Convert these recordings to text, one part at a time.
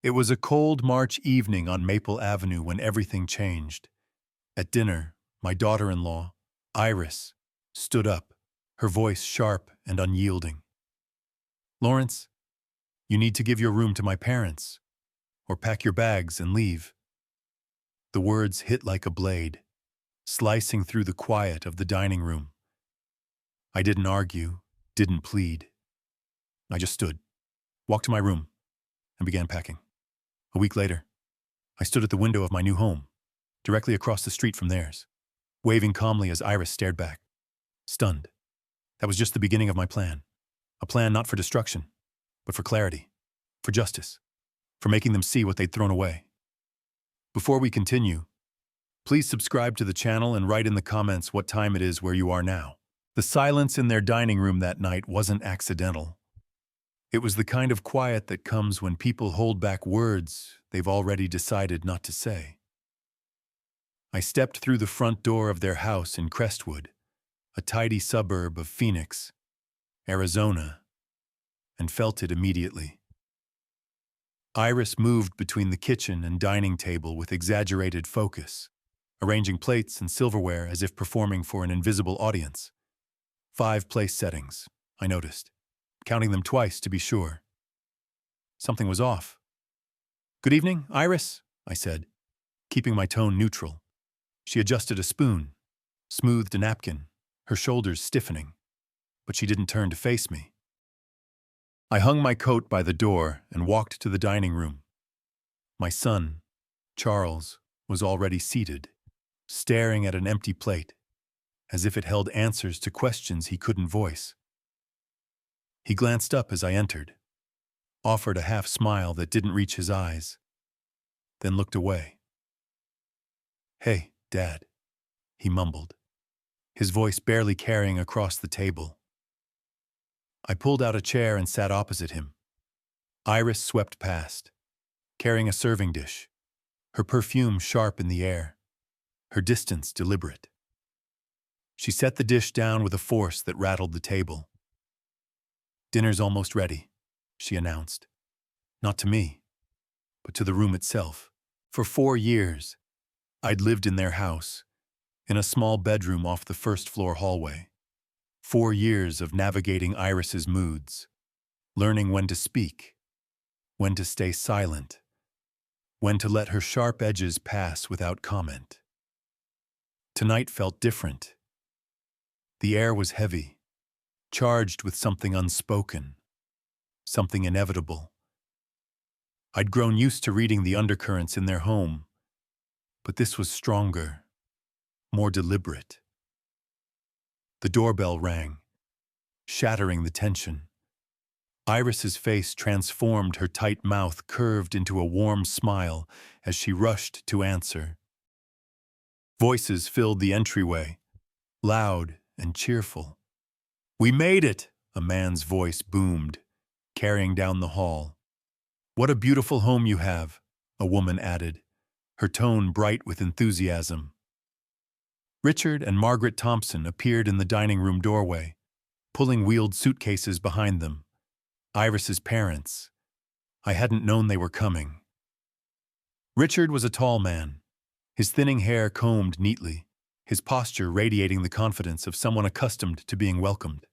It was a cold March evening on Maple Avenue when everything changed. At dinner, my daughter-in-law, Iris, stood up, her voice sharp and unyielding. "Lawrence, you need to give your room to my parents, or pack your bags and leave." The words hit like a blade, slicing through the quiet of the dining room. I didn't argue, didn't plead. I just stood, walked to my room, and began packing. A week later, I stood at the window of my new home, directly across the street from theirs, waving calmly as Iris stared back, stunned. That was just the beginning of my plan. A plan not for destruction, but for clarity, for justice, for making them see what they'd thrown away. Before we continue, please subscribe to the channel and write in the comments what time it is where you are now. The silence in their dining room that night wasn't accidental. It was the kind of quiet that comes when people hold back words they've already decided not to say. I stepped through the front door of their house in Crestwood, a tidy suburb of Phoenix, Arizona, and felt it immediately. Iris moved between the kitchen and dining table with exaggerated focus, arranging plates and silverware as if performing for an invisible audience. 5 place settings, I noticed, counting them twice to be sure. Something was off. "Good evening, Iris," I said, keeping my tone neutral. She adjusted a spoon, smoothed a napkin, her shoulders stiffening, but she didn't turn to face me. I hung my coat by the door and walked to the dining room. My son, Charles, was already seated, staring at an empty plate, as if it held answers to questions he couldn't voice. He glanced up as I entered, offered a half smile that didn't reach his eyes, then looked away. "Hey, Dad," he mumbled, his voice barely carrying across the table. I pulled out a chair and sat opposite him. Iris swept past, carrying a serving dish, her perfume sharp in the air, her distance deliberate. She set the dish down with a force that rattled the table. "Dinner's almost ready," she announced. Not to me, but to the room itself. For 4 years, I'd lived in their house, in a small bedroom off the first-floor hallway. 4 years of navigating Iris's moods, learning when to speak, when to stay silent, when to let her sharp edges pass without comment. Tonight felt different. The air was heavy, charged with something unspoken, something inevitable. I'd grown used to reading the undercurrents in their home, but this was stronger, more deliberate. The doorbell rang, shattering the tension. Iris's face transformed, her tight mouth curved into a warm smile as she rushed to answer. Voices filled the entryway, loud and cheerful. "We made it!" a man's voice boomed, carrying down the hall. "What a beautiful home you have," a woman added, her tone bright with enthusiasm. Richard and Margaret Thompson appeared in the dining room doorway, pulling wheeled suitcases behind them. Iris's parents. I hadn't known they were coming. Richard was a tall man, his thinning hair combed neatly, his posture radiating the confidence of someone accustomed to being welcomed.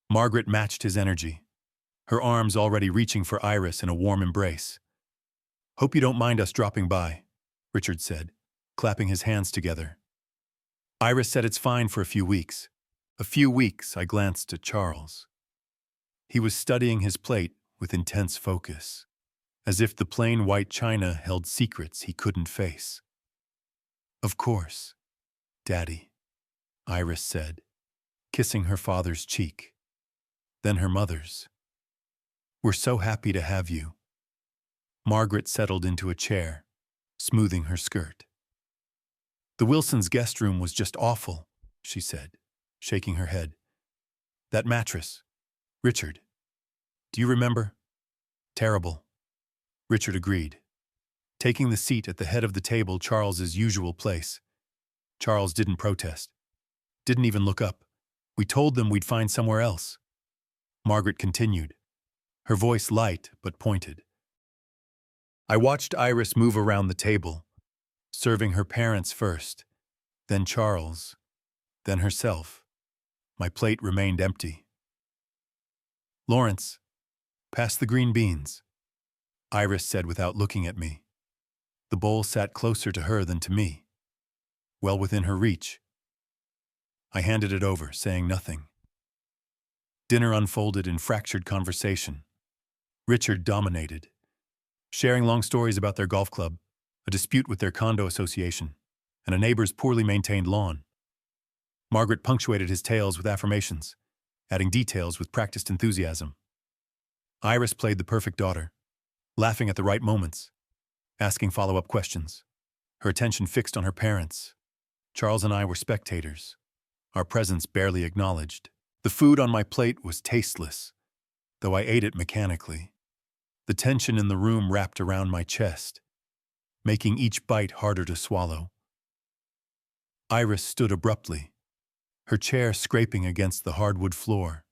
Margaret matched his energy, her arms already reaching for Iris in a warm embrace. "Hope you don't mind us dropping by," Richard said, clapping his hands together. Iris said it's fine for a few weeks. A few weeks, I glanced at Charles. He was studying his plate with intense focus, as if the plain white china held secrets he couldn't face. "Of course, Daddy," Iris said, kissing her father's cheek, then her mother's. "We're so happy to have you." Margaret settled into a chair, smoothing her skirt. "The Wilsons' guest room was just awful," she said, shaking her head. "That mattress. Richard, do you remember? Terrible." Richard agreed, taking the seat at the head of the table, Charles's usual place. Charles didn't protest, didn't even look up. "We told them we'd find somewhere else." Margaret continued, her voice light but pointed. I watched Iris move around the table, serving her parents first, then Charles, then herself. My plate remained empty. "Lawrence, pass the green beans," Iris said without looking at me. The bowl sat closer to her than to me, well within her reach. I handed it over, saying nothing. Dinner unfolded in fractured conversation. Richard dominated, sharing long stories about their golf club, a dispute with their condo association, and a neighbor's poorly maintained lawn. Margaret punctuated his tales with affirmations, adding details with practiced enthusiasm. Iris played the perfect daughter, laughing at the right moments, asking follow-up questions, her attention fixed on her parents. Charles and I were spectators, our presence barely acknowledged. The food on my plate was tasteless, though I ate it mechanically. The tension in the room wrapped around my chest, making each bite harder to swallow. Iris stood abruptly, her chair scraping against the hardwood floor.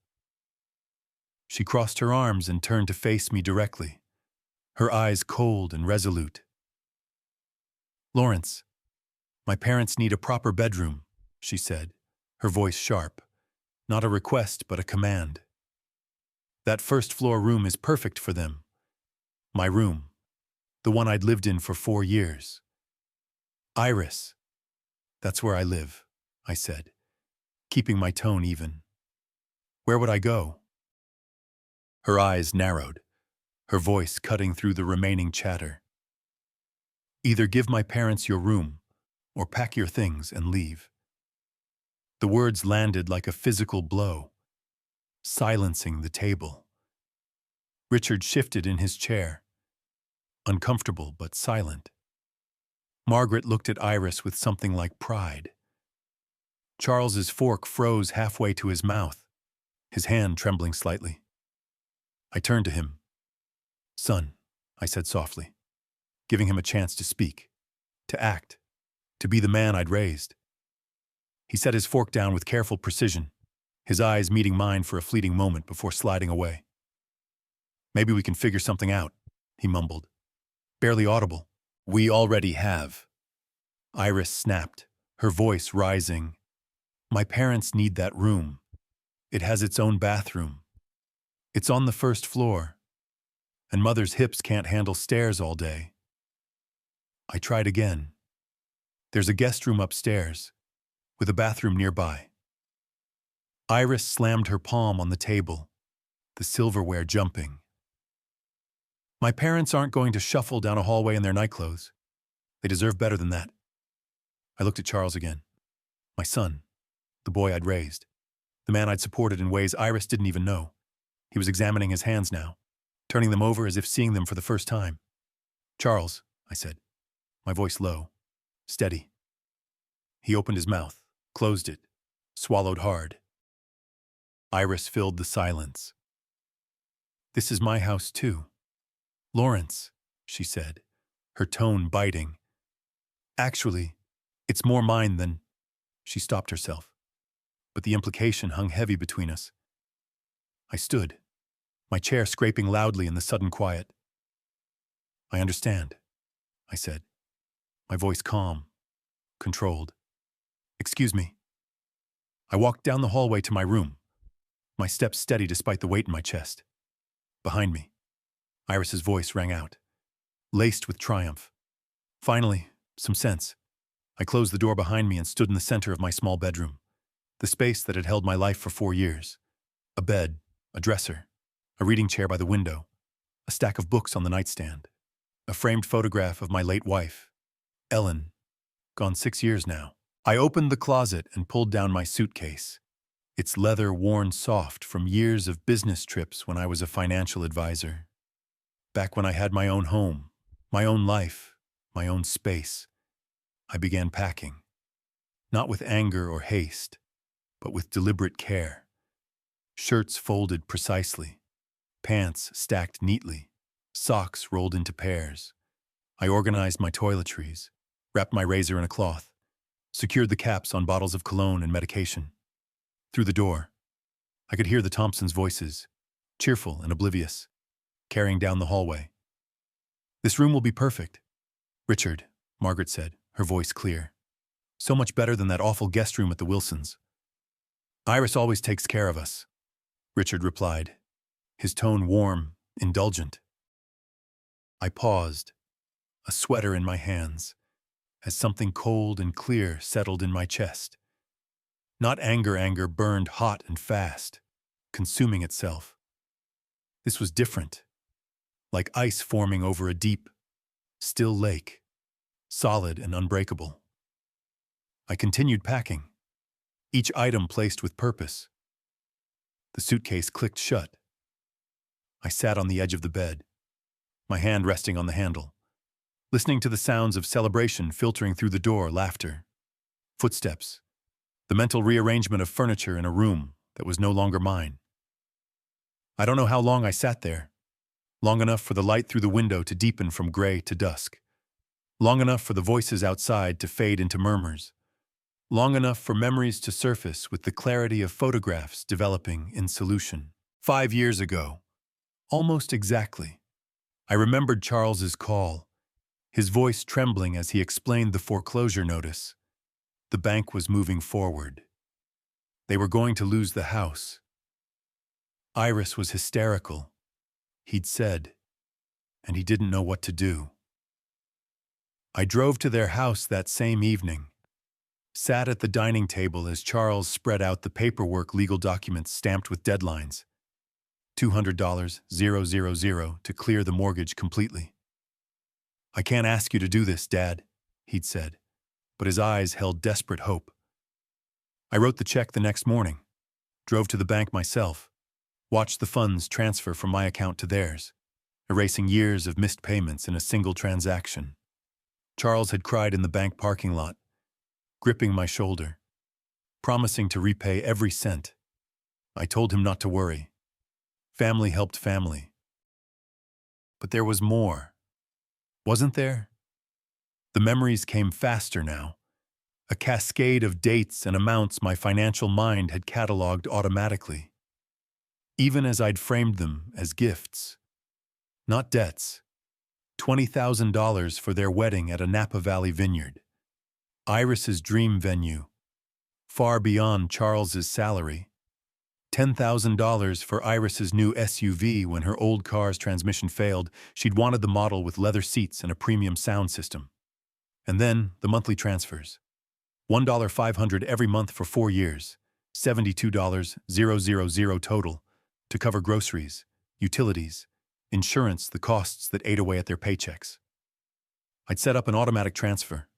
She crossed her arms and turned to face me directly, her eyes cold and resolute. "Lawrence, my parents need a proper bedroom," she said, her voice sharp. Not a request, but a command. "That first-floor room is perfect for them. My room, the one I'd lived in for 4 years. Iris, that's where I live," I said, keeping my tone even. "Where would I go?" Her eyes narrowed, her voice cutting through the remaining chatter. "Either give my parents your room, or pack your things and leave." The words landed like a physical blow, silencing the table. Richard shifted in his chair, uncomfortable but silent. Margaret looked at Iris with something like pride. Charles's fork froze halfway to his mouth, his hand trembling slightly. I turned to him. "Son," I said softly, giving him a chance to speak, to act, to be the man I'd raised. He set his fork down with careful precision, his eyes meeting mine for a fleeting moment before sliding away. "Maybe we can figure something out," he mumbled, barely audible. "We already have." Iris snapped, her voice rising. "My parents need that room. It has its own bathroom. It's on the first floor, and Mother's hips can't handle stairs all day." I tried again. "There's a guest room upstairs, with a bathroom nearby." Iris slammed her palm on the table, the silverware jumping. "My parents aren't going to shuffle down a hallway in their nightclothes. They deserve better than that." I looked at Charles again. My son, the boy I'd raised, the man I'd supported in ways Iris didn't even know. He was examining his hands now, turning them over as if seeing them for the first time. "Charles," I said, my voice low, steady. He opened his mouth, closed it, swallowed hard. Iris filled the silence. "This is my house too. Lawrence," she said, her tone biting. "Actually, it's more mine than—" She stopped herself, but the implication hung heavy between us. I stood, my chair scraping loudly in the sudden quiet. "I understand," I said, my voice calm, controlled. "Excuse me." I walked down the hallway to my room, my steps steady despite the weight in my chest. Behind me, Iris's voice rang out, laced with triumph. Finally, some sense. I closed the door behind me and stood in the center of my small bedroom, the space that had held my life for 4 years. A bed, a dresser, a reading chair by the window, a stack of books on the nightstand, a framed photograph of my late wife, Ellen, gone 6 years now. I opened the closet and pulled down my suitcase, its leather worn soft from years of business trips when I was a financial advisor. Back when I had my own home, my own life, my own space, I began packing. Not with anger or haste, but with deliberate care. Shirts folded precisely, pants stacked neatly, socks rolled into pairs. I organized my toiletries, wrapped my razor in a cloth, secured the caps on bottles of cologne and medication. Through the door, I could hear the Thompsons' voices, cheerful and oblivious, carrying down the hallway. This room will be perfect. Richard, Margaret said, her voice clear. So much better than that awful guest room at the Wilsons. Iris always takes care of us, Richard replied, his tone warm, indulgent. I paused, a sweater in my hands, as something cold and clear settled in my chest. Not anger burned hot and fast, consuming itself. This was different, like ice forming over a deep, still lake, solid and unbreakable. I continued packing, each item placed with purpose. The suitcase clicked shut. I sat on the edge of the bed, my hand resting on the handle, listening to the sounds of celebration filtering through the door, laughter, footsteps, the mental rearrangement of furniture in a room that was no longer mine. I don't know how long I sat there, long enough for the light through the window to deepen from gray to dusk, long enough for the voices outside to fade into murmurs, long enough for memories to surface with the clarity of photographs developing in solution. 5 years ago, almost exactly, I remembered Charles's call, his voice trembling as he explained the foreclosure notice. The bank was moving forward. They were going to lose the house. Iris was hysterical, he'd said, and he didn't know what to do. I drove to their house that same evening, sat at the dining table as Charles spread out the paperwork, legal documents stamped with deadlines. $200, 000, to clear the mortgage completely. I can't ask you to do this, Dad, he'd said, but his eyes held desperate hope. I wrote the check the next morning, drove to the bank myself, watched the funds transfer from my account to theirs, erasing years of missed payments in a single transaction. Charles had cried in the bank parking lot, gripping my shoulder, promising to repay every cent. I told him not to worry. Family helped family. But there was more, wasn't there? The memories came faster now, a cascade of dates and amounts my financial mind had cataloged automatically, even as I'd framed them as gifts, not debts. $20,000 for their wedding at a Napa Valley vineyard. Iris's dream venue, far beyond Charles's salary. $10,000 for Iris's new SUV when her old car's transmission failed. She'd wanted the model with leather seats and a premium sound system. And then the monthly transfers. $1,500 every month for 4 years. $72,000 total to cover groceries, utilities, insurance, the costs that ate away at their paychecks. I'd set up an automatic transfer,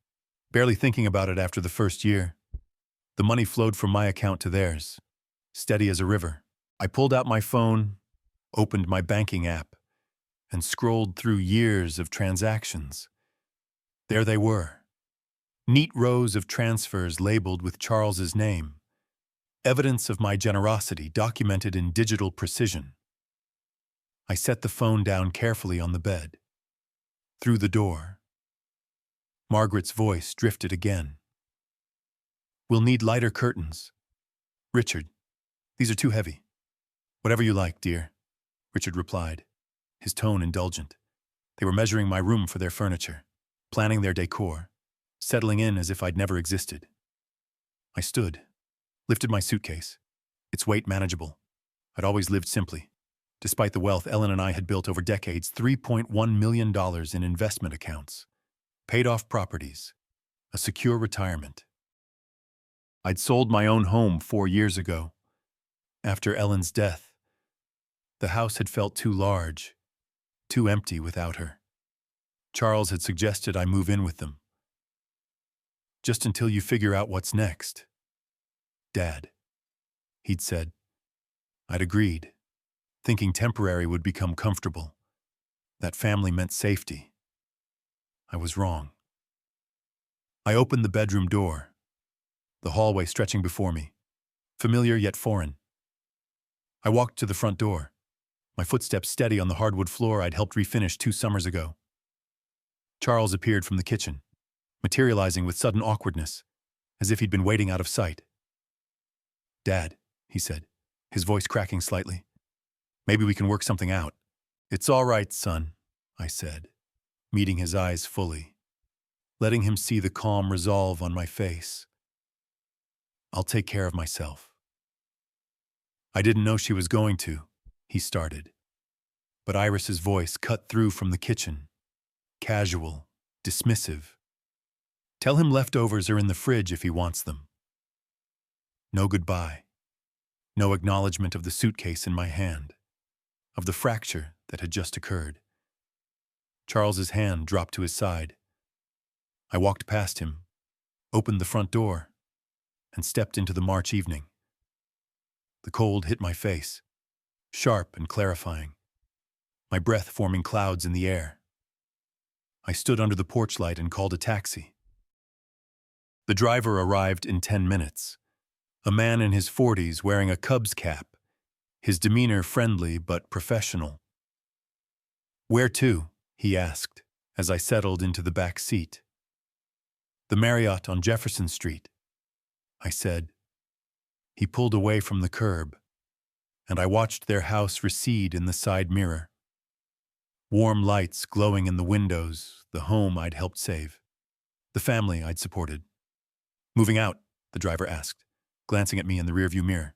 barely thinking about it after the first year. The money flowed from my account to theirs, steady as a river. I pulled out my phone, opened my banking app, and scrolled through years of transactions. There they were, neat rows of transfers labeled with Charles's name, evidence of my generosity documented in digital precision. I set the phone down carefully on the bed. Through the door, Margaret's voice drifted again. We'll need lighter curtains. Richard, these are too heavy. Whatever you like, dear, Richard replied, his tone indulgent. They were measuring my room for their furniture, planning their decor, settling in as if I'd never existed. I stood, lifted my suitcase, its weight manageable. I'd always lived simply. Despite the wealth Ellen and I had built over decades, $3.1 million in investment accounts, paid off properties, a secure retirement. I'd sold my own home 4 years ago. After Ellen's death, the house had felt too large, too empty without her. Charles had suggested I move in with them. Just until you figure out what's next, Dad, he'd said. I'd agreed, thinking temporary would become comfortable. That family meant safety. I was wrong. I opened the bedroom door, the hallway stretching before me, familiar yet foreign. I walked to the front door, my footsteps steady on the hardwood floor I'd helped refinish 2 summers ago. Charles appeared from the kitchen, materializing with sudden awkwardness, as if he'd been waiting out of sight. Dad, he said, his voice cracking slightly. Maybe we can work something out. It's all right, son, I said, meeting his eyes fully, letting him see the calm resolve on my face. "I'll take care of myself." "I didn't know she was going to," he started. But Iris's voice cut through from the kitchen, casual, dismissive. "Tell him leftovers are in the fridge if he wants them." No goodbye. No acknowledgement of the suitcase in my hand, of the fracture that had just occurred. Charles's hand dropped to his side. I walked past him, opened the front door, and stepped into the March evening. The cold hit my face, sharp and clarifying, my breath forming clouds in the air. I stood under the porch light and called a taxi. The driver arrived in 10 minutes, a man in his 40s wearing a Cubs cap, his demeanor friendly but professional. "Where to?" he asked as I settled into the back seat. "The Marriott on Jefferson Street," I said. He pulled away from the curb, and I watched their house recede in the side mirror. Warm lights glowing in the windows, the home I'd helped save, the family I'd supported. "Moving out?" the driver asked, glancing at me in the rearview mirror.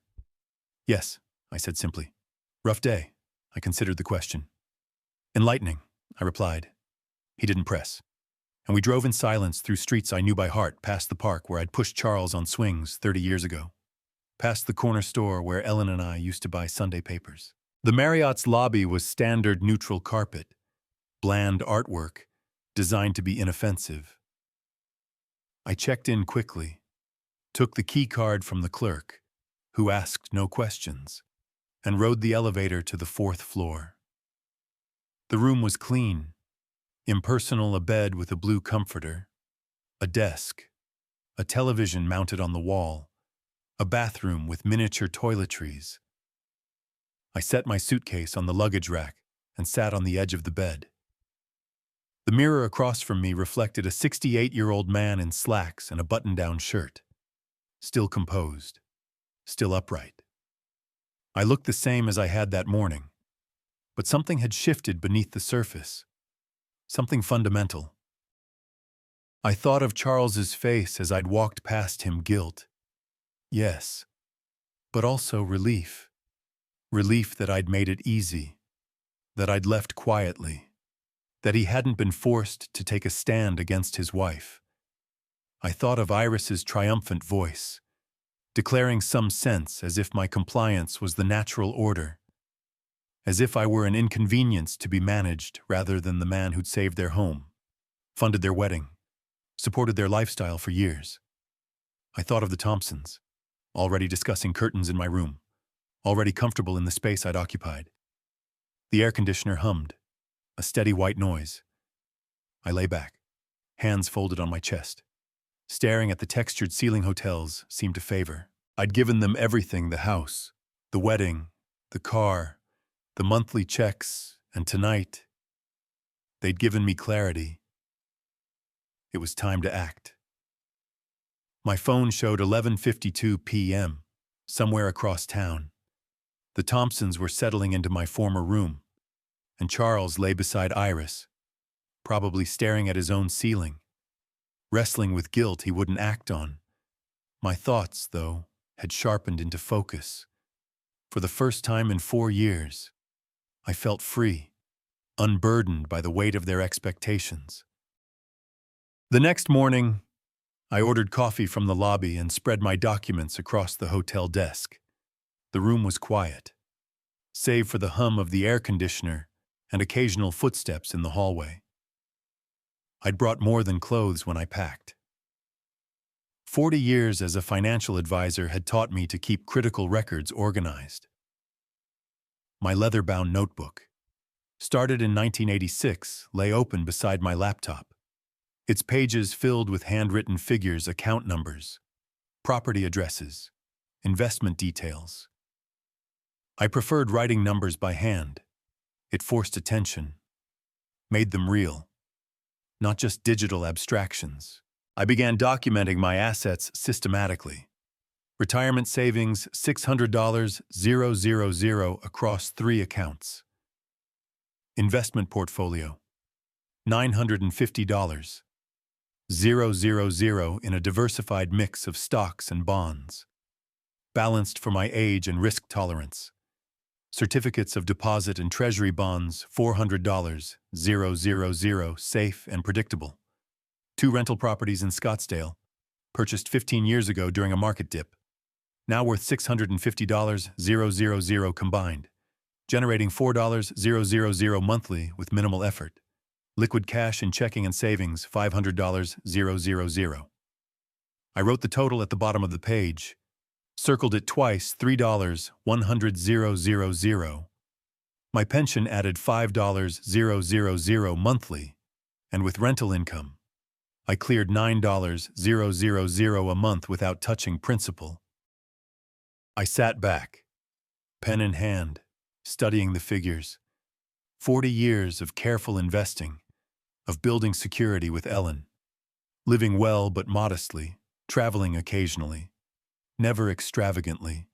"Yes," I said simply. "Rough day," I considered the question. "Enlightening," I replied. He didn't press, and we drove in silence through streets I knew by heart, past the park where I'd pushed Charles on swings 30 years ago, past the corner store where Ellen and I used to buy Sunday papers. The Marriott's lobby was standard neutral carpet, bland artwork, designed to be inoffensive. I checked in quickly, took the key card from the clerk, who asked no questions, and rode the elevator to the 4th floor. The room was clean, impersonal, a bed with a blue comforter, a desk, a television mounted on the wall, a bathroom with miniature toiletries. I set my suitcase on the luggage rack and sat on the edge of the bed. The mirror across from me reflected a 68-year-old man in slacks and a button-down shirt, still composed, still upright. I looked the same as I had that morning, but something had shifted beneath the surface, something fundamental. I thought of Charles's face as I'd walked past him, guilt. Yes, but also relief. Relief that I'd made it easy, that I'd left quietly, that he hadn't been forced to take a stand against his wife. I thought of Iris's triumphant voice, declaring some sense as if my compliance was the natural order, as if I were an inconvenience to be managed rather than the man who'd saved their home, funded their wedding, supported their lifestyle for years. I thought of the Thompsons, already discussing curtains in my room, already comfortable in the space I'd occupied. The air conditioner hummed, a steady white noise. I lay back, hands folded on my chest, staring at the textured ceiling hotels seemed to favor. I'd given them everything: the house, the wedding, the car, the monthly checks, and tonight, they'd given me clarity. It was time to act. My phone showed 11:52 p.m., somewhere across town. The Thompsons were settling into my former room, and Charles lay beside Iris, probably staring at his own ceiling, wrestling with guilt he wouldn't act on. My thoughts, though, had sharpened into focus. For the first time in 4 years, I felt free, unburdened by the weight of their expectations. The next morning, I ordered coffee from the lobby and spread my documents across the hotel desk. The room was quiet, save for the hum of the air conditioner and occasional footsteps in the hallway. I'd brought more than clothes when I packed. 40 years as a financial advisor had taught me to keep critical records organized. My leather-bound notebook, started in 1986, lay open beside my laptop, its pages filled with handwritten figures, account numbers, property addresses, investment details. I preferred writing numbers by hand. It forced attention, made them real, not just digital abstractions. I began documenting my assets systematically. Retirement savings, $600,000 across 3 accounts. Investment portfolio, $950. 000 in a diversified mix of stocks and bonds. Balanced for my age and risk tolerance. Certificates of deposit and treasury bonds, $400. 000 safe and predictable. 2 rental properties in Scottsdale. Purchased 15 years ago during a market dip. Now worth $650. 000 combined. Generating $4. Monthly with minimal effort. Liquid cash in checking and savings, $500. 000. I wrote the total at the bottom of the page. Circled it twice, $3, 100. 000. My pension added $5. 000 monthly, and with rental income, I cleared $9. 000 a month without touching principal. I sat back, pen in hand, studying the figures. 40 years of careful investing, of building security with Ellen. Living well but modestly, traveling occasionally. Never extravagantly.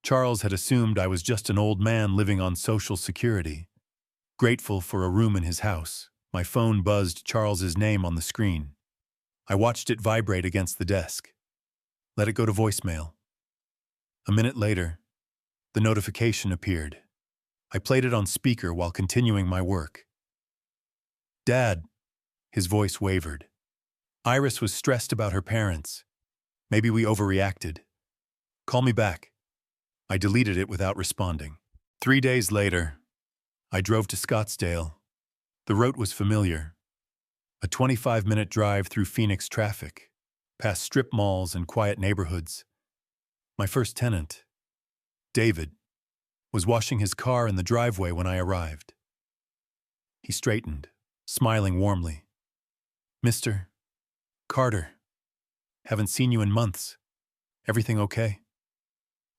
Charles had assumed I was just an old man living on Social Security. Grateful for a room in his house, my phone buzzed Charles's name on the screen. I watched it vibrate against the desk. Let it go to voicemail. A minute later, the notification appeared. I played it on speaker while continuing my work. "Dad," his voice wavered. Iris was stressed about her parents. Maybe we overreacted. "Call me back." I deleted it without responding. 3 days later, I drove to Scottsdale. The route was familiar. A 25-minute drive through Phoenix traffic, past strip malls and quiet neighborhoods. My first tenant, David, was washing his car in the driveway when I arrived. He straightened, smiling warmly. "Mr. Carter, haven't seen you in months. Everything okay?"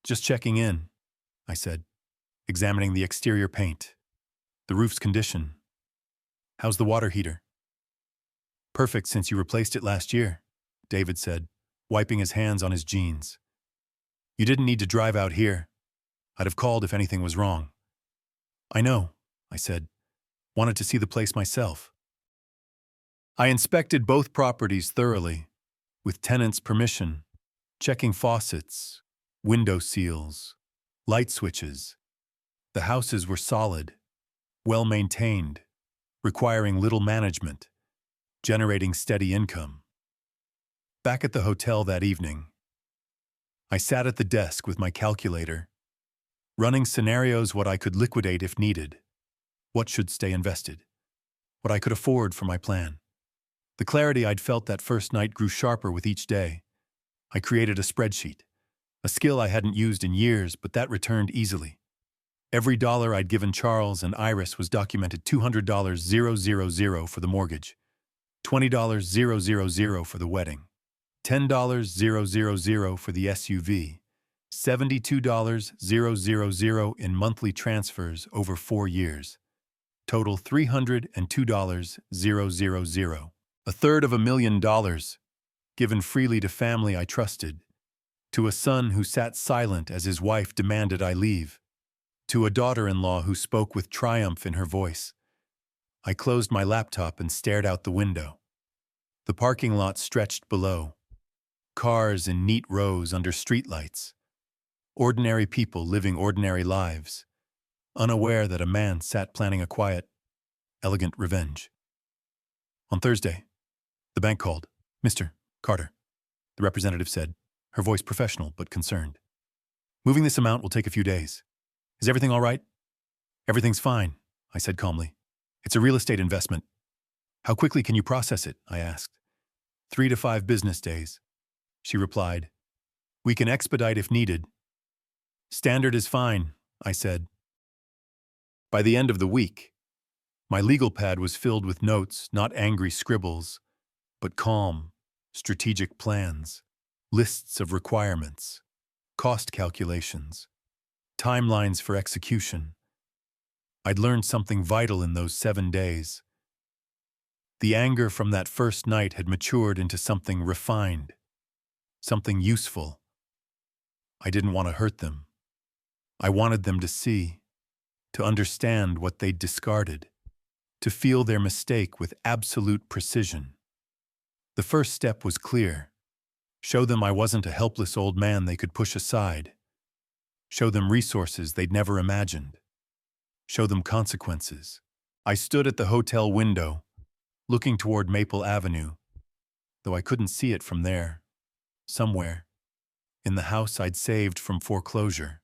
"Just checking in," I said, examining the exterior paint, the roof's condition. "How's the water heater?" "Perfect since you replaced it last year," David said, wiping his hands on his jeans. "You didn't need to drive out here. I'd have called if anything was wrong." "I know," I said. "Wanted to see the place myself." I inspected both properties thoroughly, with tenants' permission, checking faucets, window seals, light switches. The houses were solid, well-maintained, requiring little management, generating steady income. Back at the hotel that evening, I sat at the desk with my calculator, running scenarios what I could liquidate if needed, what should stay invested, what I could afford for my plan. The clarity I'd felt that first night grew sharper with each day. I created a spreadsheet, a skill I hadn't used in years, but that returned easily. Every dollar I'd given Charles and Iris was documented: $200. 000 for the mortgage, $20. 000 for the wedding, $10. 000 for the SUV, $72. 000 in monthly transfers over 4 years. Total $302. 000. $350,000, given freely to family I trusted, to a son who sat silent as his wife demanded I leave, to a daughter-in-law who spoke with triumph in her voice. I closed my laptop and stared out the window. The parking lot stretched below, cars in neat rows under streetlights, ordinary people living ordinary lives, unaware that a man sat planning a quiet, elegant revenge. On Thursday, the bank called. "Mr. Carter," the representative said, her voice professional but concerned. "Moving this amount will take a few days. Is everything all right?" "Everything's fine," I said calmly. "It's a real estate investment." "How quickly can you process it?" I asked. 3 to 5 business days, she replied. "We can expedite if needed." "Standard is fine," I said. By the end of the week, my legal pad was filled with notes, not angry scribbles, but calm, strategic plans, lists of requirements, cost calculations, timelines for execution. I'd learned something vital in those 7 days. The anger from that first night had matured into something refined, something useful. I didn't want to hurt them. I wanted them to see, to understand what they'd discarded. to feel their mistake with absolute precision. The first step was clear. Show them I wasn't a helpless old man they could push aside. Show them resources they'd never imagined. Show them consequences. I stood at the hotel window, looking toward Maple Avenue, though I couldn't see it from there. Somewhere, in the house I'd saved from foreclosure,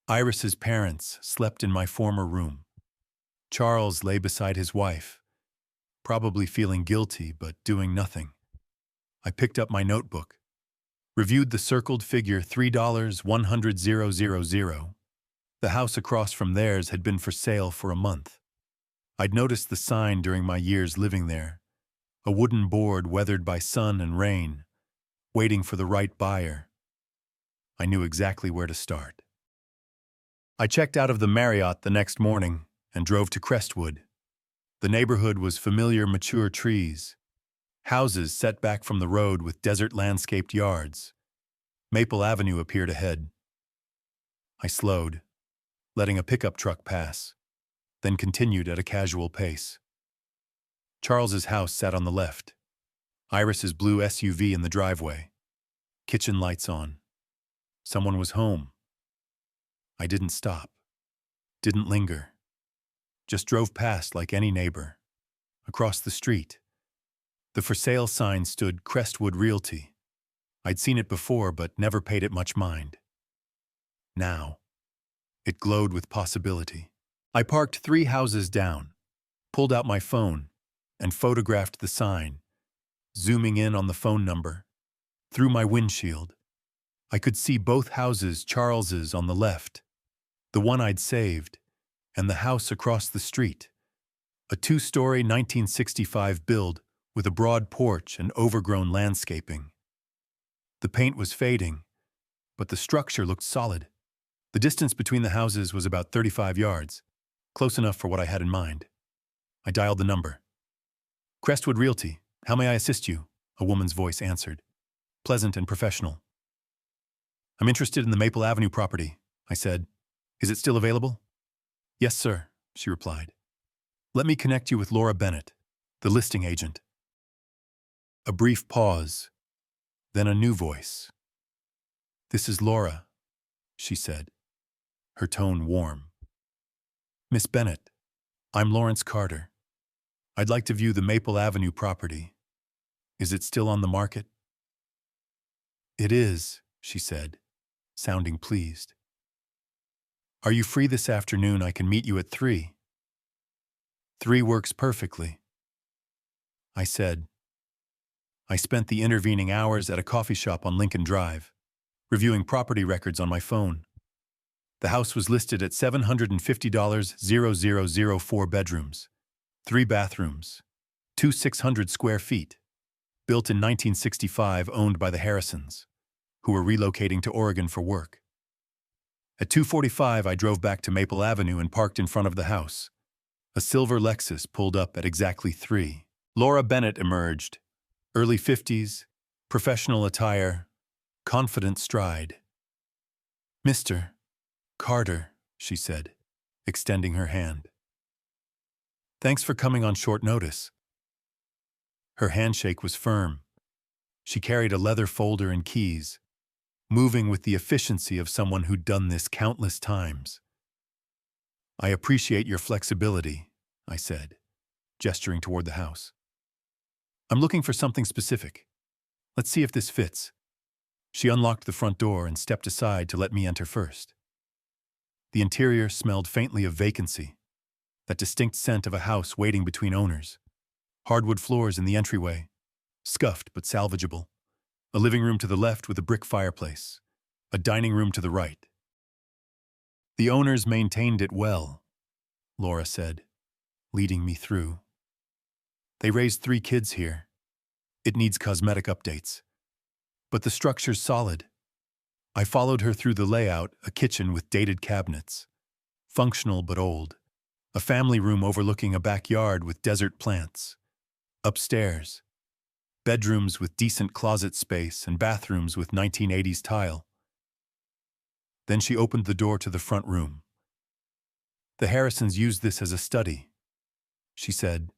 Iris's parents slept in my former room. Charles lay beside his wife, probably feeling guilty but doing nothing. I picked up my notebook, reviewed the circled figure $3,100,000. The house across from theirs had been for sale for a month. I'd noticed the sign during my years living there, a wooden board weathered by sun and rain, waiting for the right buyer. I knew exactly where to start. I checked out of the Marriott the next morning and drove to Crestwood. The neighborhood was familiar, mature trees, houses set back from the road with desert-landscaped yards. Maple Avenue appeared ahead. I slowed, letting a pickup truck pass, then continued at a casual pace. Charles's house sat on the left, Iris's blue SUV in the driveway, kitchen lights on. Someone was home. I didn't stop, didn't linger, just drove past like any neighbor. Across the street, the for sale sign stood Crestwood Realty. I'd seen it before but never paid it much mind. Now, it glowed with possibility. I parked 3 houses down, pulled out my phone, and photographed the sign, zooming in on the phone number. Through my windshield, I could see both houses, Charles's on the left, the one I'd saved, and the house across the street, a 2-story 1965 build with a broad porch and overgrown landscaping. The paint was fading, but the structure looked solid. The distance between the houses was about 35 yards, close enough for what I had in mind. I dialed the number. "Crestwood Realty, how may I assist you?" a woman's voice answered, pleasant and professional. "I'm interested in the Maple Avenue property," I said. "Is it still available?" "Yes, sir," she replied. "Let me connect you with Laura Bennett, the listing agent." A brief pause, then a new voice. "This is Laura," she said, her tone warm. "Miss Bennett, I'm Lawrence Carter. I'd like to view the Maple Avenue property. Is it still on the market?" "It is," she said, sounding pleased. "Are you free this afternoon? I can meet you at 3. 3 works perfectly," I said. I spent the intervening hours at a coffee shop on Lincoln Drive, reviewing property records on my phone. The house was listed at $750,000, 4 bedrooms, 3 bathrooms, 2 600 square feet, built in 1965, owned by the Harrisons, who were relocating to Oregon for work. At 2:45, I drove back to Maple Avenue and parked in front of the house. A silver Lexus pulled up at exactly 3. Laura Bennett emerged, early 50s, professional attire, confident stride. "Mr. Carter," she said, extending her hand. "Thanks for coming on short notice." Her handshake was firm. She carried a leather folder and keys, moving with the efficiency of someone who'd done this countless times. "I appreciate your flexibility," I said, gesturing toward the house. "I'm looking for something specific. Let's see if this fits." She unlocked the front door and stepped aside to let me enter first. The interior smelled faintly of vacancy, that distinct scent of a house waiting between owners. Hardwood floors in the entryway, scuffed but salvageable. A living room to the left with a brick fireplace. A dining room to the right. "The owners maintained it well," Laura said, leading me through. "They raised 3 kids here. It needs cosmetic updates. But the structure's solid." I followed her through the layout, a kitchen with dated cabinets. Functional but old. A family room overlooking a backyard with desert plants. Upstairs, bedrooms with decent closet space and bathrooms with 1980s tile. Then she opened the door to the front room. "The Harrisons used this as a study." she said.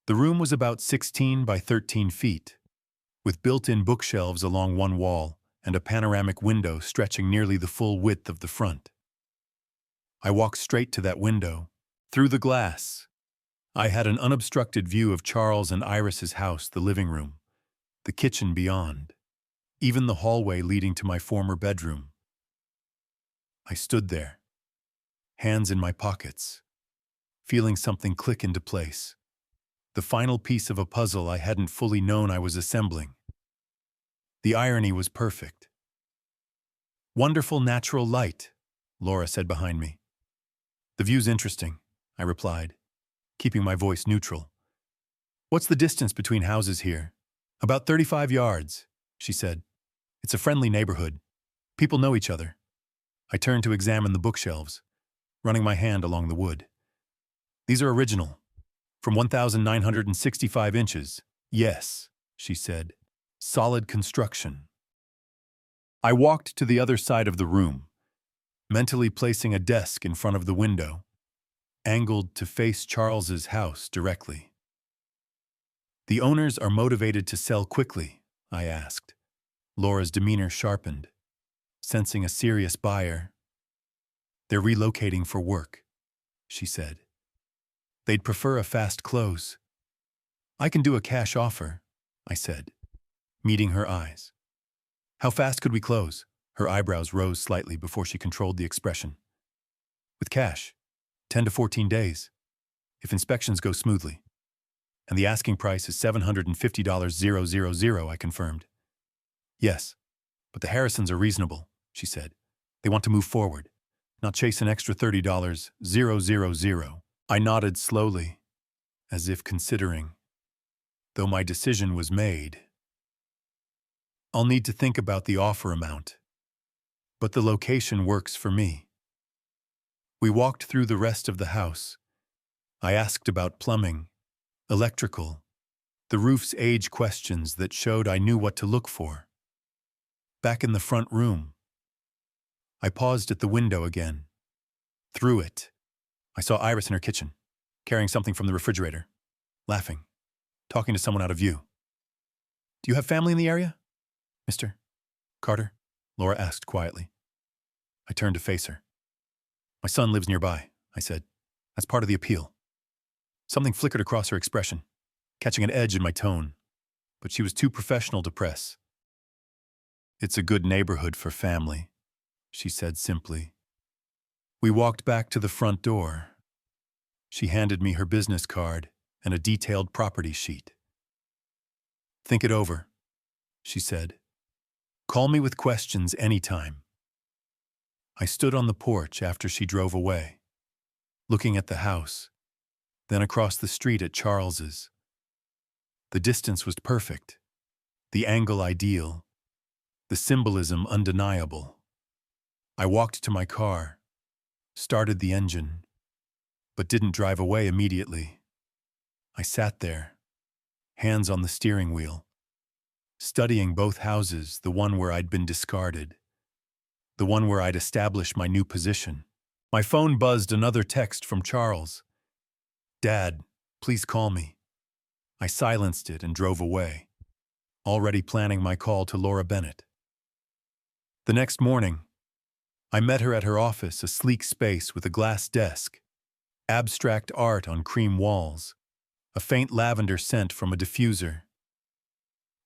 The room was about 16 by 13 feet, with built-in bookshelves along one wall and a panoramic window stretching nearly the full width of the front. I walked straight to that window. Through the glass, I had an unobstructed view of Charles and Iris's house, the living room, the kitchen beyond, even the hallway leading to my former bedroom. I stood there, hands in my pockets, feeling something click into place, the final piece of a puzzle I hadn't fully known I was assembling. The irony was perfect. "Wonderful natural light," Laura said behind me. "The view's interesting," I replied, keeping my voice neutral. "What's the distance between houses here?" "About 35 yards, she said. "It's a friendly neighborhood. People know each other." I turned to examine the bookshelves, running my hand along the wood. "These are original, from 1,965 inches. "Yes," she said. "Solid construction." I walked to the other side of the room, mentally placing a desk in front of the window, angled to face Charles's house directly. "The owners are motivated to sell quickly?" I asked. Laura's demeanor sharpened, sensing a serious buyer. "They're relocating for work," she said. "They'd prefer a fast close." "I can do a cash offer," I said, meeting her eyes. "How fast could we close?" Her eyebrows rose slightly before she controlled the expression. "With cash, 10 to 14 days, if inspections go smoothly. And the asking price is $750,000, I confirmed. "Yes, but the Harrisons are reasonable," she said. "They want to move forward, not chase an extra $30,000. I nodded slowly, as if considering, though my decision was made. "I'll need to think about the offer amount, but the location works for me." We walked through the rest of the house. I asked about plumbing, electrical, the roof's age, questions that showed I knew what to look for. Back in the front room, I paused at the window again. Through it, I saw Iris in her kitchen, carrying something from the refrigerator, laughing, talking to someone out of view. "Do you have family in the area, Mr. Carter?" Laura asked quietly. I turned to face her. "My son lives nearby," I said. "That's part of the appeal." Something flickered across her expression, catching an edge in my tone, but she was too professional to press. "It's a good neighborhood for family," she said simply. We walked back to the front door. She handed me her business card and a detailed property sheet. "Think it over," she said. "Call me with questions anytime." I stood on the porch after she drove away, looking at the house, then across the street at Charles's. The distance was perfect, the angle ideal, the symbolism undeniable. I walked to my car, started the engine, but didn't drive away immediately. I sat there, hands on the steering wheel, studying both houses, the one where I'd been discarded, the one where I'd established my new position. My phone buzzed, another text from Charles. "Dad, please call me." I silenced it and drove away, already planning my call to Laura Bennett. The next morning, I met her at her office, a sleek space with a glass desk, abstract art on cream walls, a faint lavender scent from a diffuser.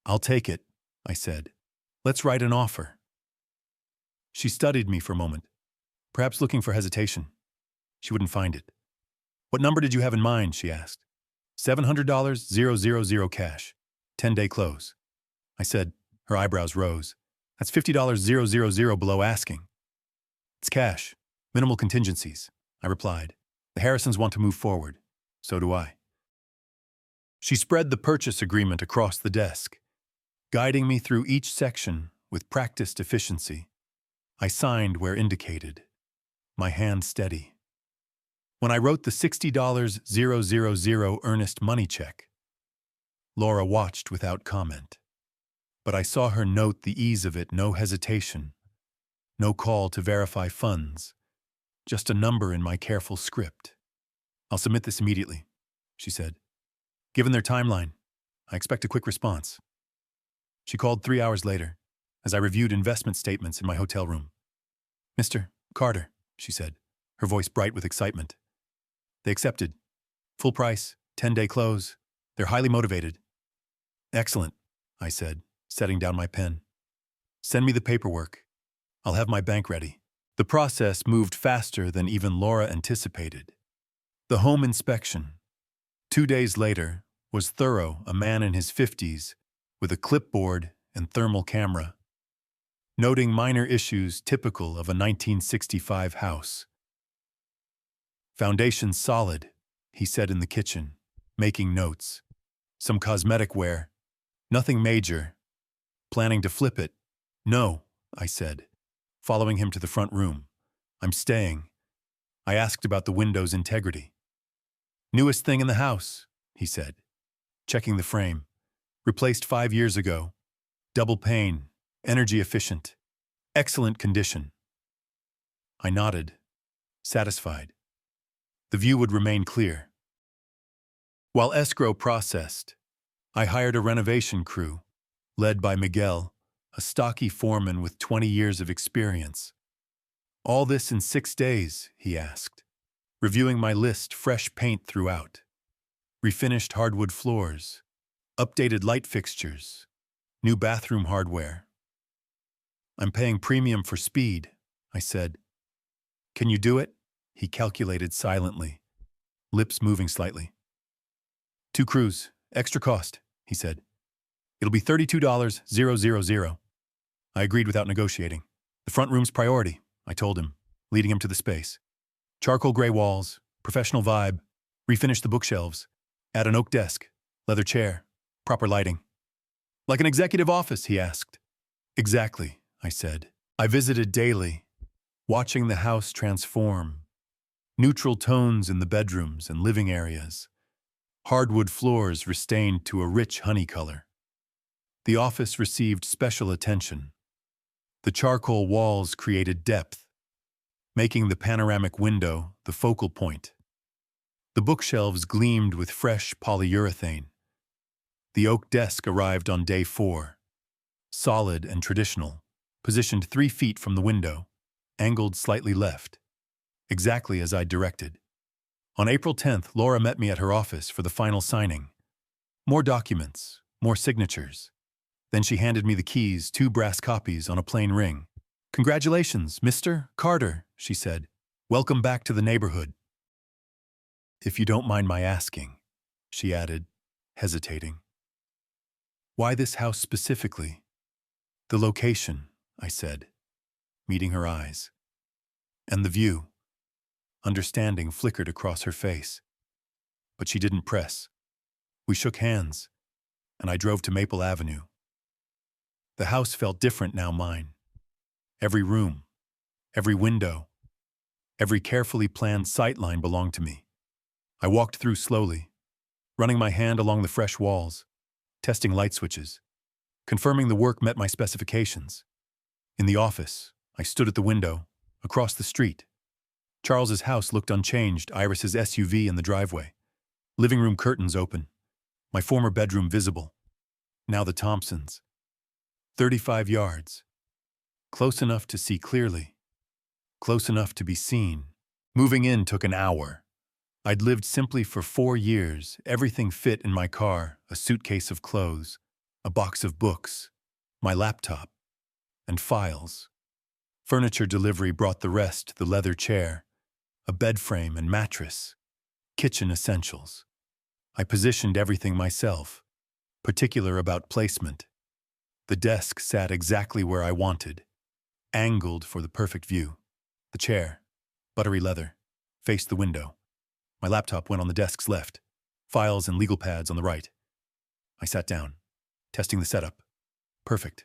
"I'll take it," I said. "Let's write an offer." She studied me for a moment, perhaps looking for hesitation. She wouldn't find it. "What number did you have in mind?" she asked. $700,000 cash, 10-day close. I said. Her eyebrows rose. "That's $50,000 below asking." "It's cash, minimal contingencies," I replied. "The Harrisons want to move forward. So do I." She spread the purchase agreement across the desk, guiding me through each section with practiced efficiency. I signed where indicated, my hand steady. When I wrote the $60,000 earnest money check, Laura watched without comment. But I saw her note the ease of it, no hesitation, no call to verify funds, just a number in my careful script. I'll submit this immediately, she said. Given their timeline, I expect a quick response. She called 3 hours later, as I reviewed investment statements in my hotel room. Mr. Carter, she said, her voice bright with excitement. They accepted. Full price, 10-day close. They're highly motivated. Excellent, I said, setting down my pen. Send me the paperwork. I'll have my bank ready. The process moved faster than even Laura anticipated. The home inspection, 2 days later, was thorough, a man in his 50s, with a clipboard and thermal camera, noting minor issues typical of a 1965 house. Foundation solid, he said in the kitchen, making notes. Some cosmetic wear. Nothing major. Planning to flip it? No, I said, following him to the front room. I'm staying. I asked about the window's integrity. Newest thing in the house, he said, checking the frame. Replaced 5 years ago. Double pane, energy efficient. Excellent condition. I nodded, satisfied. The view would remain clear. While escrow processed, I hired a renovation crew, led by Miguel, a stocky foreman with 20 years of experience. All this in 6 days, he asked, reviewing my list, fresh paint throughout, refinished hardwood floors, updated light fixtures, new bathroom hardware. I'm paying premium for speed, I said. Can you do it? He calculated silently, lips moving slightly. 2 crews, extra cost, he said. It'll be $32,000. I agreed without negotiating. The front room's priority, I told him, leading him to the space. Charcoal gray walls, professional vibe, refinish the bookshelves, add an oak desk, leather chair, proper lighting. Like an executive office, he asked. Exactly, I said. I visited daily, watching the house transform. Neutral tones in the bedrooms and living areas. Hardwood floors restained to a rich honey color. The office received special attention. The charcoal walls created depth, making the panoramic window the focal point. The bookshelves gleamed with fresh polyurethane. The oak desk arrived on day 4, solid and traditional, positioned 3 feet from the window, angled slightly left, exactly as I'd directed. On April 10th, Laura met me at her office for the final signing. More documents, more signatures. Then she handed me the keys, 2 brass copies on a plain ring. Congratulations, Mr. Carter, she said. Welcome back to the neighborhood. If you don't mind my asking, she added, hesitating. Why this house specifically? The location, I said, meeting her eyes. And the view. Understanding flickered across her face. But she didn't press. We shook hands, and I drove to Maple Avenue. The house felt different now mine. Every room, every window, every carefully planned sightline belonged to me. I walked through slowly, running my hand along the fresh walls, testing light switches, confirming the work met my specifications. In the office, I stood at the window, across the street. Charles's house looked unchanged, Iris's SUV in the driveway. Living room curtains open. My former bedroom visible. Now the Thompsons. 35 yards. Close enough to see clearly. Close enough to be seen. Moving in took an hour. I'd lived simply for 4 years. Everything fit in my car, a suitcase of clothes, a box of books, my laptop, and files. Furniture delivery brought the rest, the leather chair, a bed frame and mattress, kitchen essentials. I positioned everything myself, particular about placement. The desk sat exactly where I wanted, angled for the perfect view. The chair, buttery leather, faced the window. My laptop went on the desk's left, files and legal pads on the right. I sat down, testing the setup. Perfect.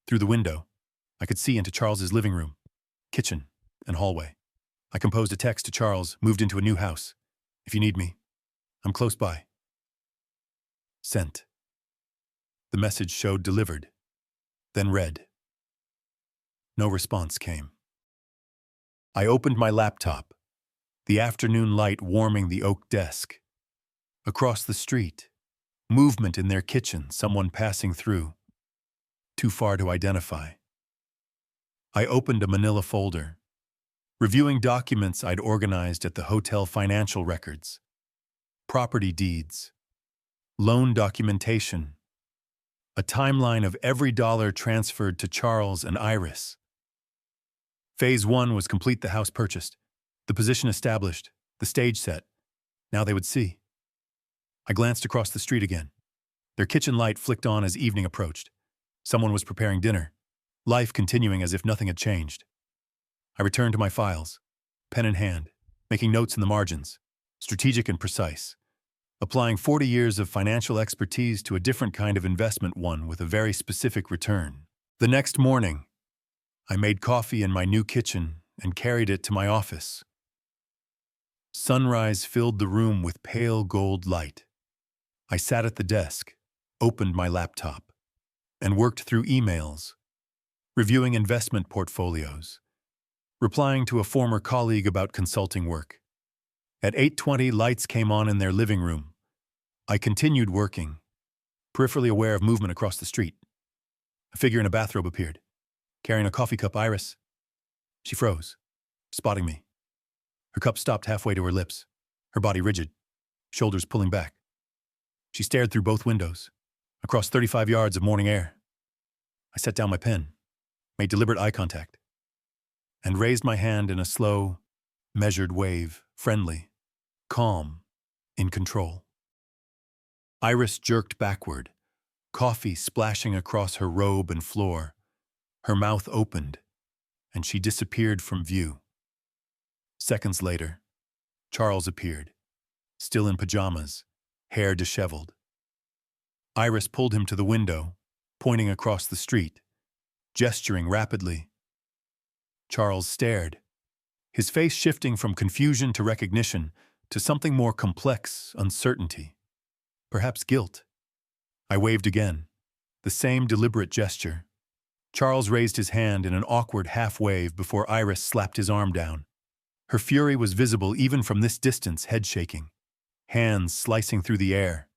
Through the window, I could see into Charles's living room, kitchen, and hallway. I composed a text to Charles, moved into a new house. If you need me, I'm close by. Sent. The message showed delivered, then read. No response came. I opened my laptop. the afternoon light warming the oak desk. Across the street, movement in their kitchen, someone passing through. Too far to identify. I opened a manila folder, reviewing documents I'd organized at the hotel financial records, property deeds, loan documentation, a timeline of every dollar transferred to Charles and Iris. Phase 1 was complete, the house purchased, the position established, the stage set. Now they would see. I glanced across the street again. Their kitchen light flicked on as evening approached. Someone was preparing dinner, life continuing as if nothing had changed. I returned to my files, pen in hand, making notes in the margins, strategic and precise, applying 40 years of financial expertise to a different kind of investment, one with a very specific return. The next morning, I made coffee in my new kitchen and carried it to my office. Sunrise filled the room with pale gold light. I sat at the desk, opened my laptop, and worked through emails, reviewing investment portfolios, replying to a former colleague about consulting work. At 8:20, lights came on in their living room. I continued working, peripherally aware of movement across the street. A figure in a bathrobe appeared, carrying a coffee cup. Iris. She froze, spotting me. Her cup stopped halfway to her lips, her body rigid, shoulders pulling back. She stared through both windows, across 35 yards of morning air. I set down my pen, made deliberate eye contact, and raised my hand in a slow, measured wave, friendly, calm, in control. Iris jerked backward, coffee splashing across her robe and floor. Her mouth opened, and she disappeared from view. Seconds later, Charles appeared, still in pajamas, hair disheveled. Iris pulled him to the window, pointing across the street, gesturing rapidly. Charles stared, his face shifting from confusion to recognition to something more complex, uncertainty, perhaps guilt. I waved again, the same deliberate gesture. Charles raised his hand in an awkward half-wave before Iris slapped his arm down. Her fury was visible even from this distance, head shaking, hands slicing through the air.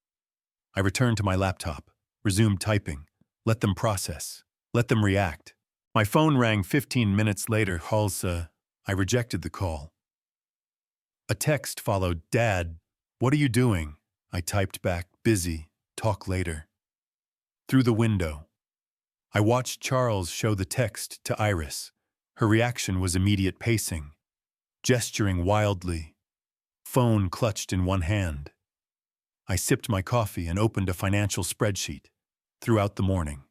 I returned to my laptop, resumed typing. Let them process. Let them react. My phone rang 15 minutes later. Halsa. I rejected the call. A text followed. Dad, what are you doing? I typed back, busy, talk later. Through the window, I watched Charles show the text to Iris. Her reaction was immediate, pacing, gesturing wildly, phone clutched in one hand. I sipped my coffee and opened a financial spreadsheet. Throughout the morning,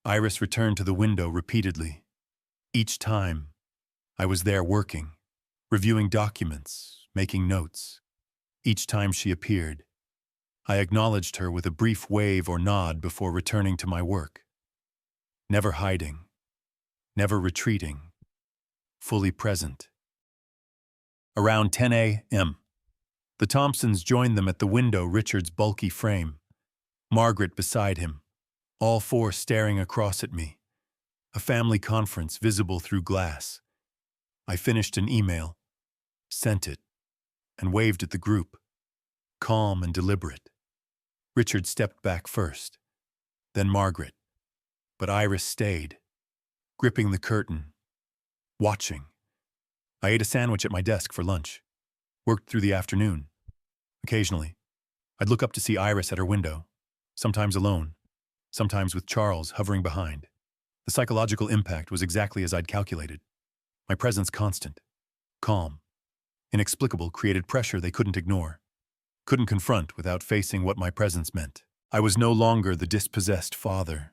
Iris returned to the window repeatedly. Each time, I was there working, reviewing documents, making notes. Each time she appeared, I acknowledged her with a brief wave or nod before returning to my work. Never hiding, never retreating, fully present. Around 10 a.m., the Thompsons joined them at the window, Richard's bulky frame, Margaret beside him, all four staring across at me, a family conference visible through glass. I finished an email, sent it, and waved at the group, calm and deliberate. Richard stepped back first, then Margaret, but Iris stayed, gripping the curtain, watching. I ate a sandwich at my desk for lunch, worked through the afternoon. Occasionally, I'd look up to see Iris at her window, sometimes alone, sometimes with Charles hovering behind. The psychological impact was exactly as I'd calculated. My presence constant, calm, inexplicable, created pressure they couldn't ignore, couldn't confront without facing what my presence meant. I was no longer the dispossessed father,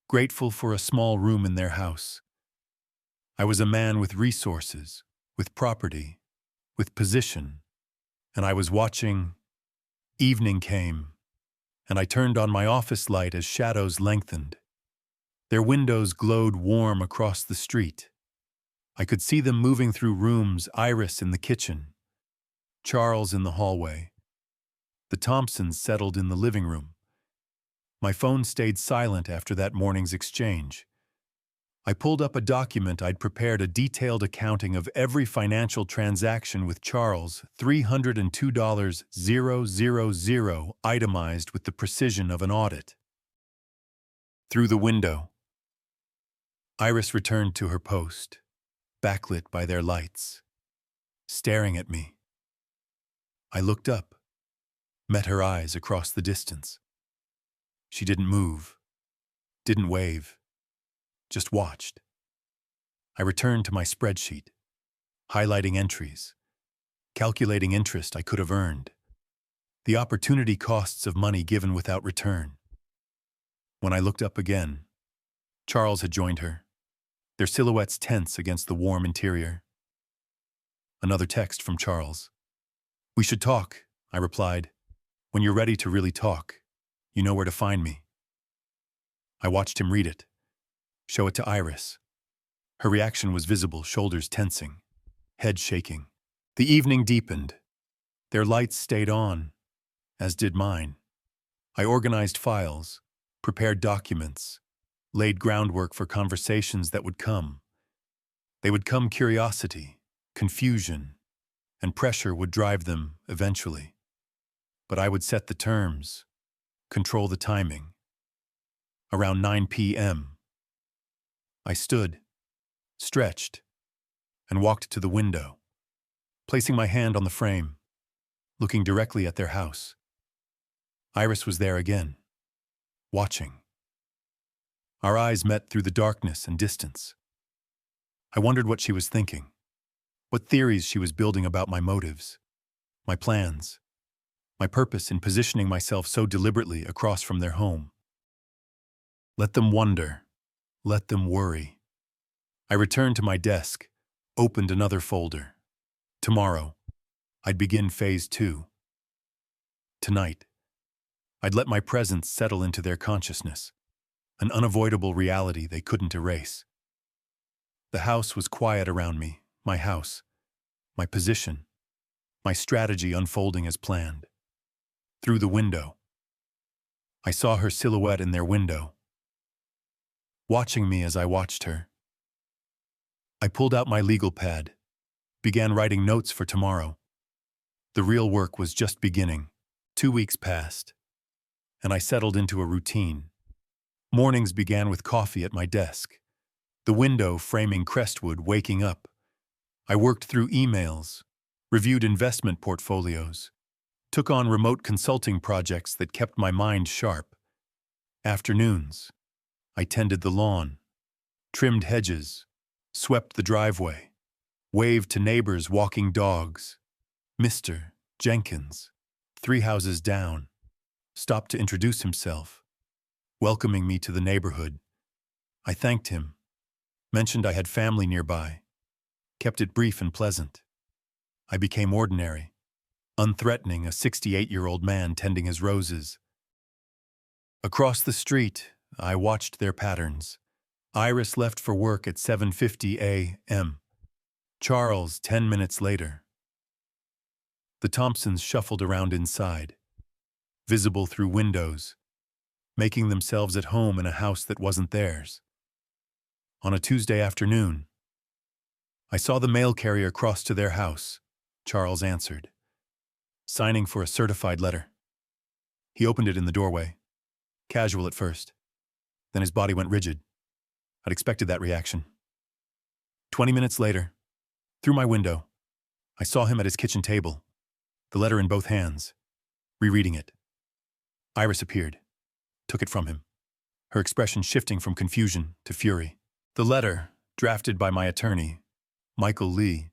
grateful for a small room in their house. I was a man with resources, with property, with position, and I was watching. Evening came, and I turned on my office light as shadows lengthened. Their windows glowed warm across the street. I could see them moving through rooms, Iris in the kitchen, Charles in the hallway. The Thompsons settled in the living room. My phone stayed silent after that morning's exchange. I pulled up a document I'd prepared, a detailed accounting of every financial transaction with Charles, $302,000, itemized with the precision of an audit. Through the window, Iris returned to her post, backlit by their lights, staring at me. I looked up, met her eyes across the distance. She didn't move, didn't wave, just watched. I returned to my spreadsheet, highlighting entries, calculating interest I could have earned, the opportunity costs of money given without return. When I looked up again, Charles had joined her, their silhouettes tense against the warm interior. Another text from Charles. "We should talk," I replied. "When you're ready to really talk, you know where to find me." I watched him read it, show it to Iris. Her reaction was visible, shoulders tensing, head shaking. The evening deepened. Their lights stayed on, as did mine. I organized files, prepared documents, laid groundwork for conversations that would come. They would come. Curiosity, confusion, and pressure would drive them eventually. But I would set the terms, control the timing. Around 9 p.m., I stood, stretched, and walked to the window, placing my hand on the frame, looking directly at their house. Iris was there again, watching. Our eyes met through the darkness and distance. I wondered what she was thinking, what theories she was building about my motives, my plans, my purpose in positioning myself so deliberately across from their home. Let them wonder, let them worry. I returned to my desk, opened another folder. Tomorrow, I'd begin phase 2. Tonight, I'd let my presence settle into their consciousness, an unavoidable reality they couldn't erase. The house was quiet around me, my house, my position, my strategy unfolding as planned. Through the window, I saw her silhouette in their window, watching me as I watched her. I pulled out my legal pad, began writing notes for tomorrow. The real work was just beginning. 2 weeks passed, and I settled into a routine. Mornings began with coffee at my desk, the window framing Crestwood waking up. I worked through emails, reviewed investment portfolios, took on remote consulting projects that kept my mind sharp. Afternoons, I tended the lawn, trimmed hedges, swept the driveway, waved to neighbors walking dogs. Mr. Jenkins, 3 houses down, stopped to introduce himself, welcoming me to the neighborhood. I thanked him, mentioned I had family nearby, kept it brief and pleasant. I became ordinary, unthreatening, a 68-year-old man tending his roses. Across the street, I watched their patterns. Iris left for work at 7:50 a.m. Charles 10 minutes later. The Thompsons shuffled around inside, visible through windows, making themselves at home in a house that wasn't theirs. On a Tuesday afternoon, I saw the mail carrier cross to their house. Charles answered, signing for a certified letter. He opened it in the doorway, casual at first. Then his body went rigid. I'd expected that reaction. 20 minutes later, through my window, I saw him at his kitchen table, the letter in both hands, rereading it. Iris appeared, took it from him, her expression shifting from confusion to fury. The letter, drafted by my attorney, Michael Lee,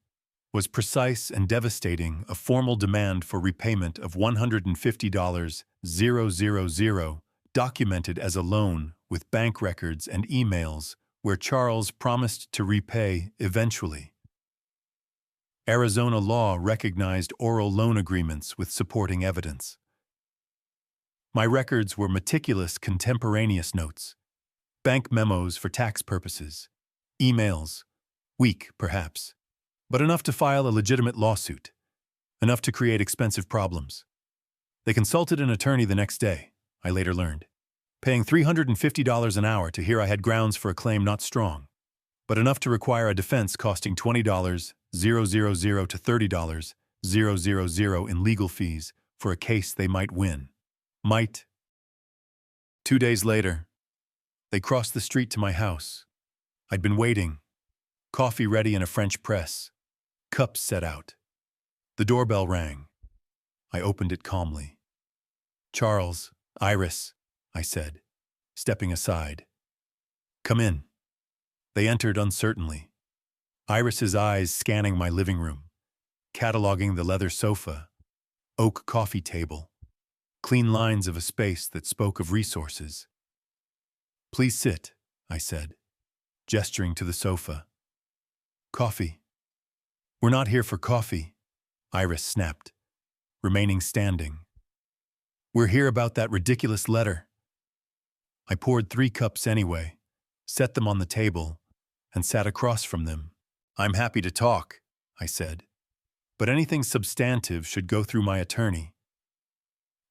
was precise and devastating, a formal demand for repayment of $150,000, documented as a loan with bank records and emails where Charles promised to repay eventually. Arizona law recognized oral loan agreements with supporting evidence. My records were meticulous contemporaneous notes, bank memos for tax purposes, emails, weak perhaps, but enough to file a legitimate lawsuit, enough to create expensive problems. They consulted an attorney the next day, I later learned, paying $350 an hour to hear I had grounds for a claim not strong. but enough to require a defense costing $20,000 to $30,000 in legal fees for a case they might win. Might. 2 days later, they crossed the street to my house. I'd been waiting, coffee ready in a French press, cups set out. The doorbell rang. I opened it calmly. "Charles, Iris," I said, stepping aside. "Come in." They entered uncertainly, Iris's eyes scanning my living room, cataloging the leather sofa, oak coffee table, clean lines of a space that spoke of resources. "Please sit," I said, gesturing to the sofa. "Coffee." "We're not here for coffee," Iris snapped, remaining standing. "We're here about that ridiculous letter." I poured 3 cups anyway, set them on the table, and sat across from them. "I'm happy to talk," I said, "but anything substantive should go through my attorney."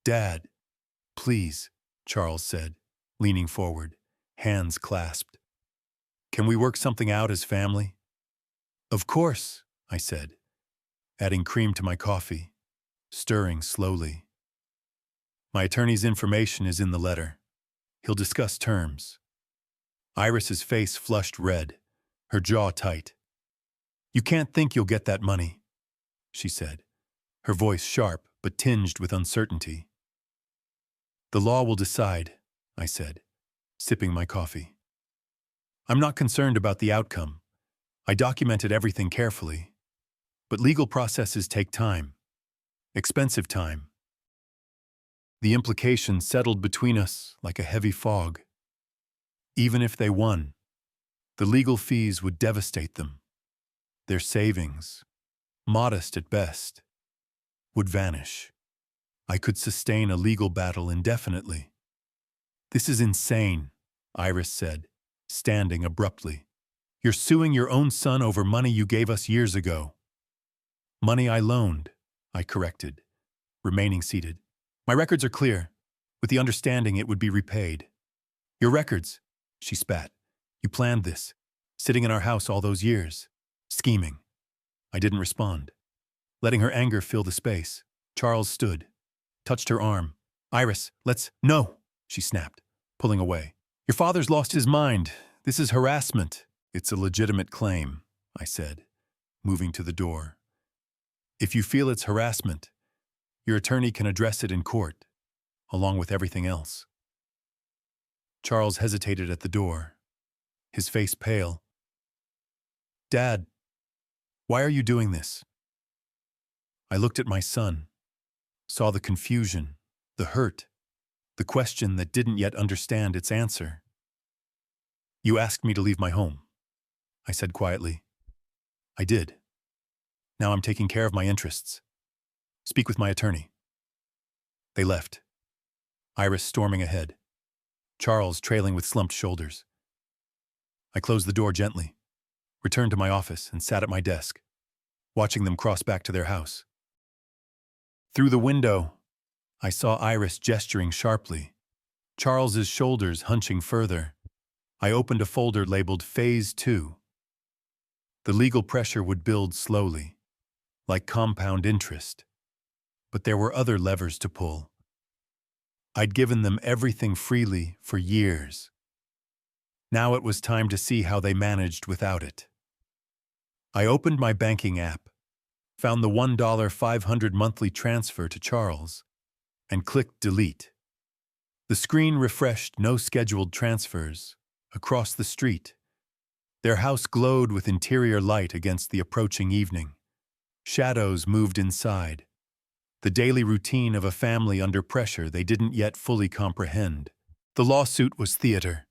"Dad, please," Charles said, leaning forward, hands clasped. "Can we work something out as family?" "Of course," I said, adding cream to my coffee, stirring slowly. "My attorney's information is in the letter. He'll discuss terms." Iris's face flushed red, her jaw tight. "You can't think you'll get that money," she said, her voice sharp but tinged with uncertainty. "The law will decide," I said, sipping my coffee. "I'm not concerned about the outcome. I documented everything carefully. But legal processes take time. Expensive time. The implications settled between us like a heavy fog. Even if they won, the legal fees would devastate them. Their savings, modest at best, would vanish. I could sustain a legal battle indefinitely. "This is insane," Iris said, standing abruptly. "You're suing your own son over money you gave us years ago." "Money I loaned," I corrected, remaining seated. "My records are clear, with the understanding it would be repaid." "Your records," she spat. "You planned this, sitting in our house all those years, scheming." I didn't respond. Letting her anger fill the space, Charles stood, touched her arm. "Iris, let's—" "No," she snapped, pulling away. "Your father's lost his mind. This is harassment." "It's a legitimate claim," I said, moving to the door. "If you feel it's harassment, your attorney can address it in court, along with everything else." Charles hesitated at the door, his face pale. "Dad, why are you doing this?" I looked at my son, saw the confusion, the hurt, the question that didn't yet understand its answer. "You asked me to leave my home," I said quietly. "I did. Now I'm taking care of my interests. Speak with my attorney." They left, Iris storming ahead, Charles trailing with slumped shoulders. I closed the door gently, returned to my office, and sat at my desk, watching them cross back to their house. Through the window, I saw Iris gesturing sharply, Charles's shoulders hunching further. I opened a folder labeled Phase 2. The legal pressure would build slowly, like compound interest. But there were other levers to pull. I'd given them everything freely for years. Now it was time to see how they managed without it. I opened my banking app, found the $1.500 monthly transfer to Charles, and clicked delete. The screen refreshed no scheduled transfers. Across the street, their house glowed with interior light against the approaching evening. Shadows moved inside, the daily routine of a family under pressure they didn't yet fully comprehend. The lawsuit was theater,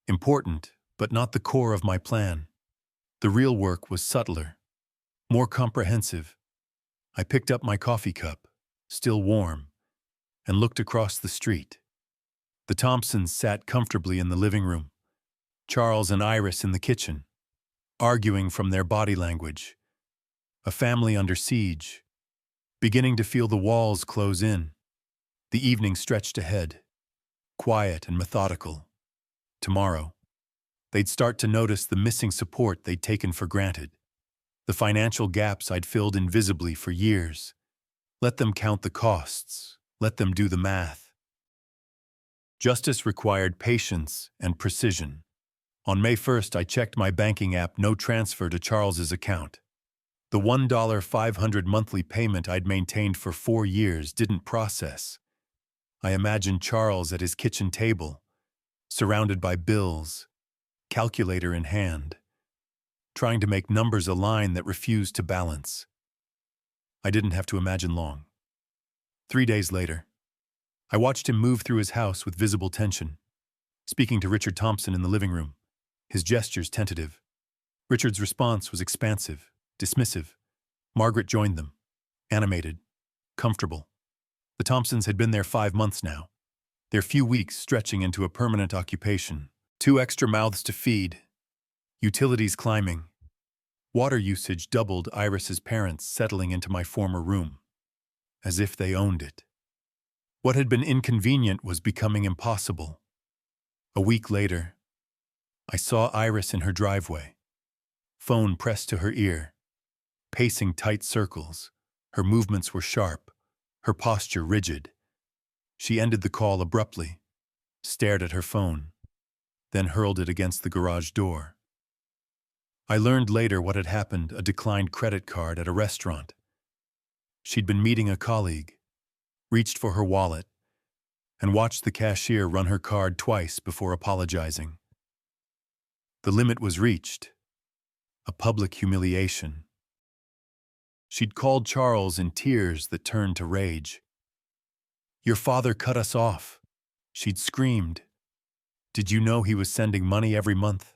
important, but not the core of my plan. The real work was subtler, more comprehensive. I picked up my coffee cup, still warm, and looked across the street. The Thompsons sat comfortably in the living room, Charles and Iris in the kitchen, arguing from their body language. A family under siege, beginning to feel the walls close in. The evening stretched ahead, quiet and methodical. Tomorrow, They'd start to notice the missing support they'd taken for granted, the financial gaps I'd filled invisibly for years. Let them count the costs. Let them do the math. Justice required patience and precision. On May 1st, I checked my banking app, no transfer to Charles's account. The $1.500 monthly payment I'd maintained for 4 years didn't process. I imagined Charles at his kitchen table, surrounded by bills, calculator in hand, trying to make numbers align that refused to balance. I didn't have to imagine long. 3 days later, I watched him move through his house with visible tension, speaking to Richard Thompson in the living room, his gestures tentative. Richard's response was expansive, dismissive. Margaret joined them, animated, comfortable. The Thompsons had been there 5 months now, their few weeks stretching into a permanent occupation. 2 extra mouths to feed, utilities climbing. Water usage doubled. Iris's parents settling into my former room, as if they owned it. What had been inconvenient was becoming impossible. A week later, I saw Iris in her driveway, phone pressed to her ear, pacing tight circles. Her movements were sharp, her posture rigid. She ended the call abruptly, stared at her phone, then hurled it against the garage door. I learned later what had happened: a declined credit card at a restaurant. She'd been meeting a colleague, reached for her wallet, and watched the cashier run her card twice before apologizing. The limit was reached, a public humiliation. She'd called Charles in tears that turned to rage. "Your father cut us off," she'd screamed. "Did you know he was sending money every month?"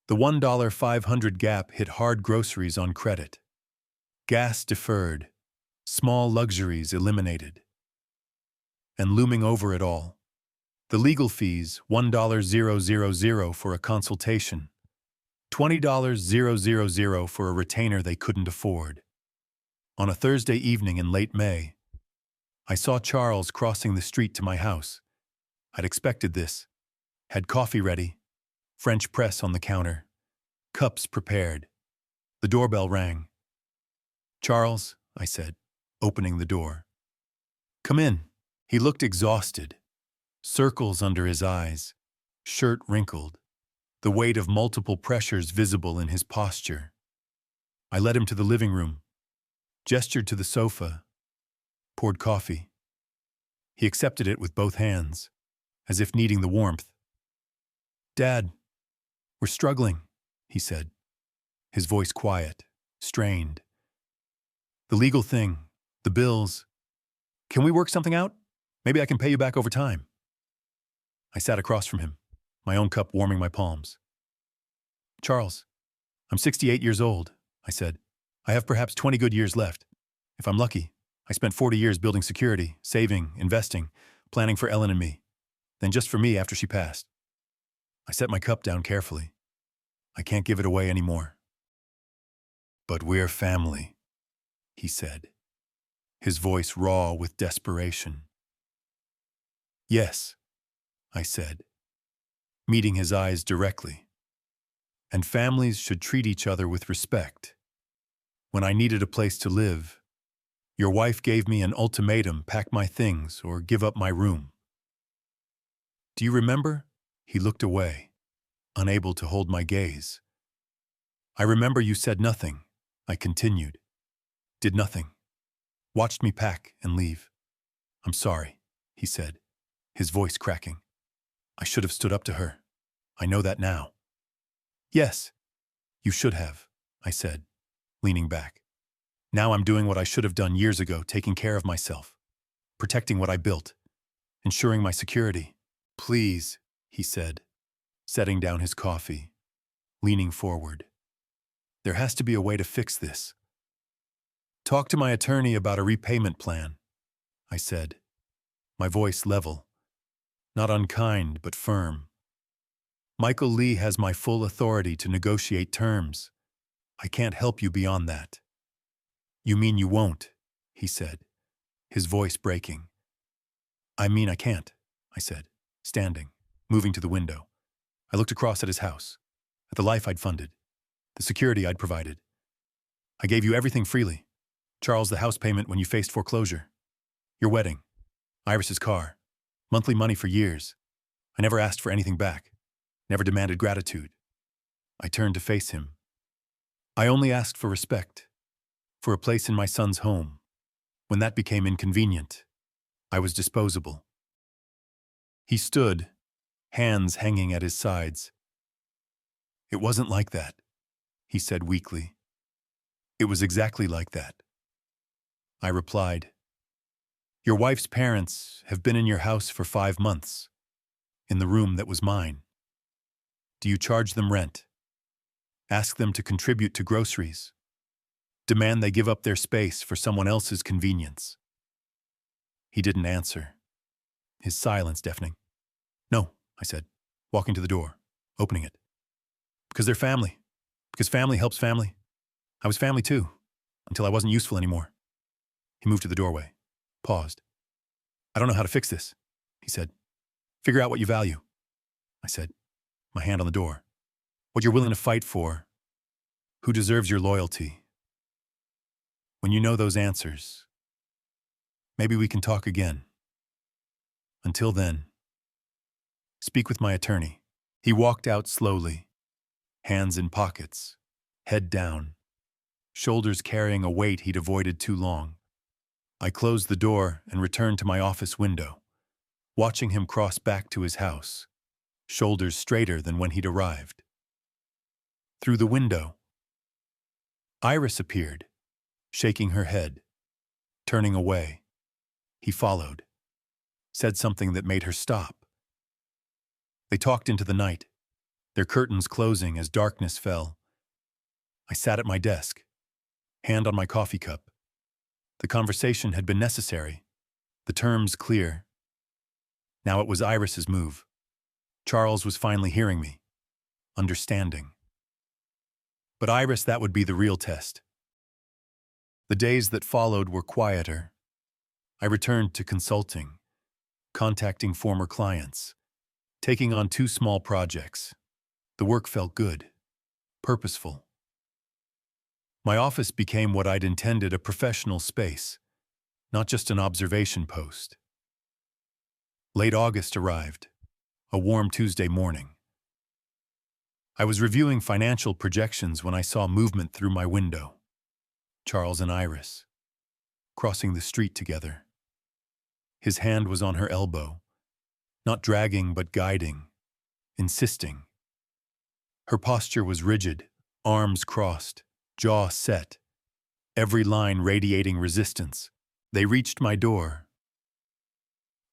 The $1.500 gap hit hard: groceries on credit, gas deferred, small luxuries eliminated. And looming over it all, the legal fees: $1,000 for a consultation, $20,000 for a retainer they couldn't afford. On a Thursday evening in late May, I saw Charles crossing the street to my house. I'd expected this. Had coffee ready, French press on the counter, cups prepared. The doorbell rang. "Charles," I said, opening the door. "Come in." He looked exhausted, circles under his eyes, shirt wrinkled, the weight of multiple pressures visible in his posture. I led him to the living room, gestured to the sofa, poured coffee. He accepted it with both hands, as if needing the warmth. "Dad, we're struggling," he said, his voice quiet, strained. "The legal thing, the bills. Can we work something out? Maybe I can pay you back over time." I sat across from him, my own cup warming my palms. "Charles, I'm 68 years old," I said. "I have perhaps 20 good years left. If I'm lucky, I spent 40 years building security, saving, investing, planning for Ellen and me, then just for me after she passed." I set my cup down carefully. "I can't give it away anymore." "But we're family," he said, his voice raw with desperation. "Yes," I said, meeting his eyes directly. "And families should treat each other with respect. When I needed a place to live, your wife gave me an ultimatum: pack my things or give up my room. Do you remember?" He looked away, unable to hold my gaze. "I remember you said nothing," I continued. "Did nothing. Watched me pack and leave. I'm sorry," he said, his voice cracking. "I should have stood up to her. I know that now." "Yes, you should have," I said, leaning back. "Now I'm doing what I should have done years ago, taking care of myself, protecting what I built, ensuring my security." "Please," he said, setting down his coffee, leaning forward. "There has to be a way to fix this." "Talk to my attorney about a repayment plan," I said, my voice level, not unkind but firm. "Michael Lee has my full authority to negotiate terms. I can't help you beyond that." "You mean you won't?" he said, his voice breaking. "I mean I can't," I said, standing, moving to the window. I looked across at his house, at the life I'd funded, the security I'd provided. I gave you everything freely. Charles, the house payment when you faced foreclosure. Your wedding. Iris's car. Monthly money for years. I never asked for anything back. Never demanded gratitude. I turned to face him. I only asked for respect. For a place in my son's home. When that became inconvenient, I was disposable. He stood, hands hanging at his sides. It wasn't like that, he said weakly. It was exactly like that. I replied, Your wife's parents have been in your house for 5 months, in the room that was mine. Do you charge them rent? Ask them to contribute to groceries? Demand they give up their space for someone else's convenience? He didn't answer, his silence deafening. No, I said, walking to the door, opening it. Because they're family. Because family helps family. I was family too, until I wasn't useful anymore. He moved to the doorway, paused. I don't know how to fix this, he said. Figure out what you value, I said, my hand on the door. What you're willing to fight for. Who deserves your loyalty? When you know those answers, maybe we can talk again. Until then, speak with my attorney. He walked out slowly, hands in pockets, head down, shoulders carrying a weight he'd avoided too long. I closed the door and returned to my office window, watching him cross back to his house, shoulders straighter than when he'd arrived. Through the window, Iris appeared, shaking her head, turning away. He followed, said something that made her stop. They talked into the night, their curtains closing as darkness fell. I sat at my desk, hand on my coffee cup. The conversation had been necessary, the terms clear. Now it was Iris's move. Charles was finally hearing me, understanding. But Iris, that would be the real test. The days that followed were quieter. I returned to consulting, contacting former clients, taking on 2 small projects. The work felt good, purposeful. My office became what I'd intended, a professional space, not just an observation post. Late August arrived, a warm Tuesday morning. I was reviewing financial projections when I saw movement through my window. Charles and Iris, crossing the street together. His hand was on her elbow, not dragging but guiding, insisting. Her posture was rigid, arms crossed, jaw set, every line radiating resistance. They reached my door.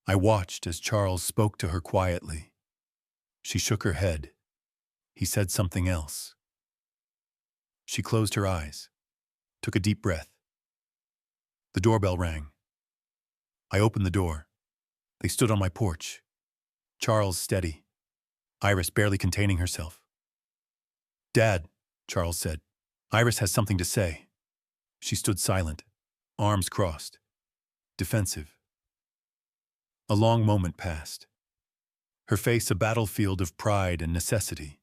I watched as Charles spoke to her quietly. She shook her head. He said something else. She closed her eyes, took a deep breath. The doorbell rang. I opened the door. They stood on my porch. Charles steady, Iris barely containing herself. Dad, Charles said, Iris has something to say. She stood silent, arms crossed, defensive. A long moment passed. Her face a battlefield of pride and necessity,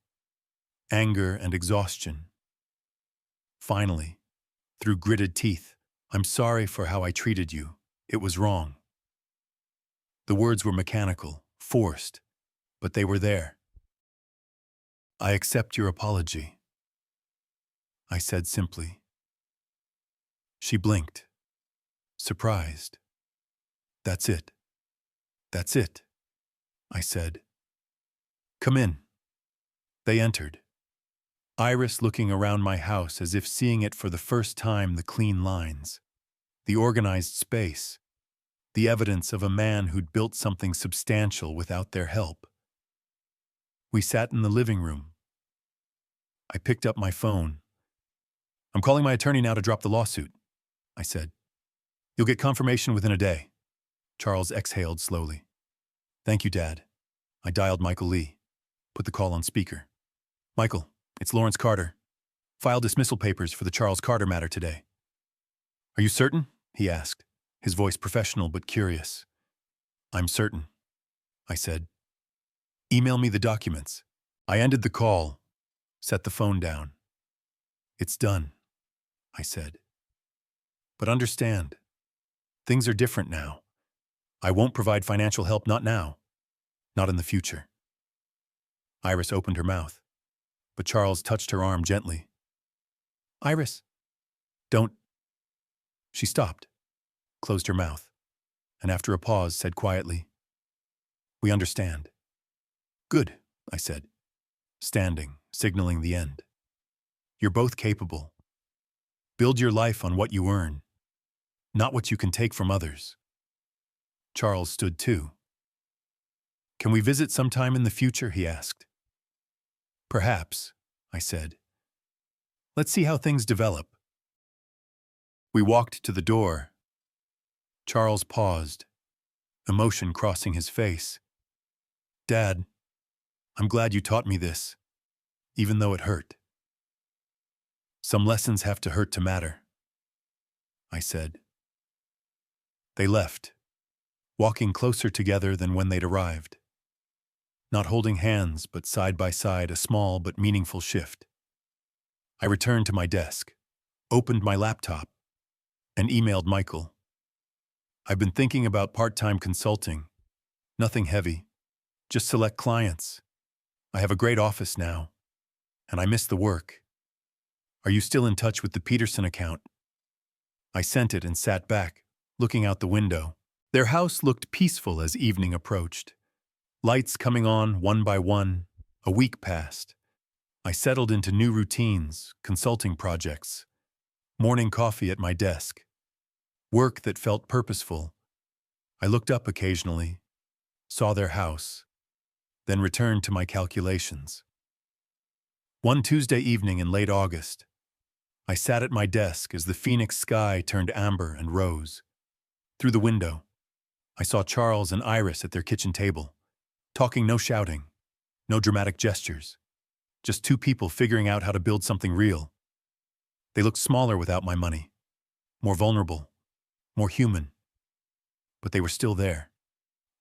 anger and exhaustion. Finally, through gritted teeth, I'm sorry for how I treated you. It was wrong. The words were mechanical, forced, but they were there. I accept your apology, I said simply. She blinked, surprised. That's it. That's it, I said. Come in. They entered. Iris looking around my house as if seeing it for the first time, the clean lines, the organized space, the evidence of a man who'd built something substantial without their help. We sat in the living room. I picked up my phone. I'm calling my attorney now to drop the lawsuit, I said. You'll get confirmation within a day. Charles exhaled slowly. Thank you, Dad. I dialed Michael Lee, put the call on speaker. Michael, it's Lawrence Carter. File dismissal papers for the Charles Carter matter today. Are you certain? He asked, his voice professional but curious. I'm certain, I said. Email me the documents. I ended the call, set the phone down. It's done, I said. But understand, things are different now. I won't provide financial help, not now, not in the future. Iris opened her mouth, but Charles touched her arm gently. Iris, don't. She stopped, closed her mouth, and after a pause said quietly, We understand. Good, I said, standing, signaling the end. You're both capable. Build your life on what you earn, not what you can take from others. Charles stood too. Can we visit sometime in the future, he asked. Perhaps, I said. Let's see how things develop. We walked to the door. Charles paused, emotion crossing his face. Dad, I'm glad you taught me this, even though it hurt. Some lessons have to hurt to matter, I said. They left, walking closer together than when they'd arrived. Not holding hands, but side by side, a small but meaningful shift. I returned to my desk, opened my laptop, and emailed Michael. I've been thinking about part-time consulting. Nothing heavy, just select clients. I have a great office now, and I miss the work. Are you still in touch with the Peterson account? I sent it and sat back, looking out the window. Their house looked peaceful as evening approached. Lights coming on one by one. A week passed. I settled into new routines, consulting projects, morning coffee at my desk, work that felt purposeful. I looked up occasionally, saw their house, then returned to my calculations. One Tuesday evening in late August, I sat at my desk as the Phoenix sky turned amber and rose. Through the window, I saw Charles and Iris at their kitchen table, talking, no shouting, no dramatic gestures, just two people figuring out how to build something real. They looked smaller without my money, more vulnerable, more human. But they were still there,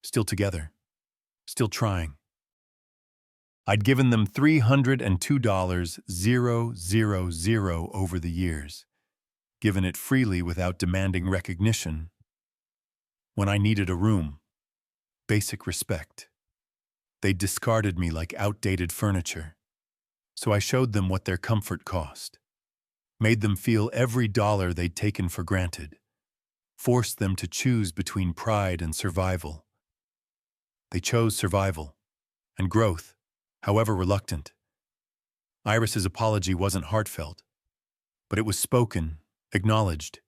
still together, still trying. I'd given them $302,000 over the years, given it freely without demanding recognition. When I needed a room, basic respect. They discarded me like outdated furniture. So I showed them what their comfort cost, made them feel every dollar they'd taken for granted, forced them to choose between pride and survival. They chose survival and growth, however reluctant. Iris's apology wasn't heartfelt, but it was spoken, acknowledged.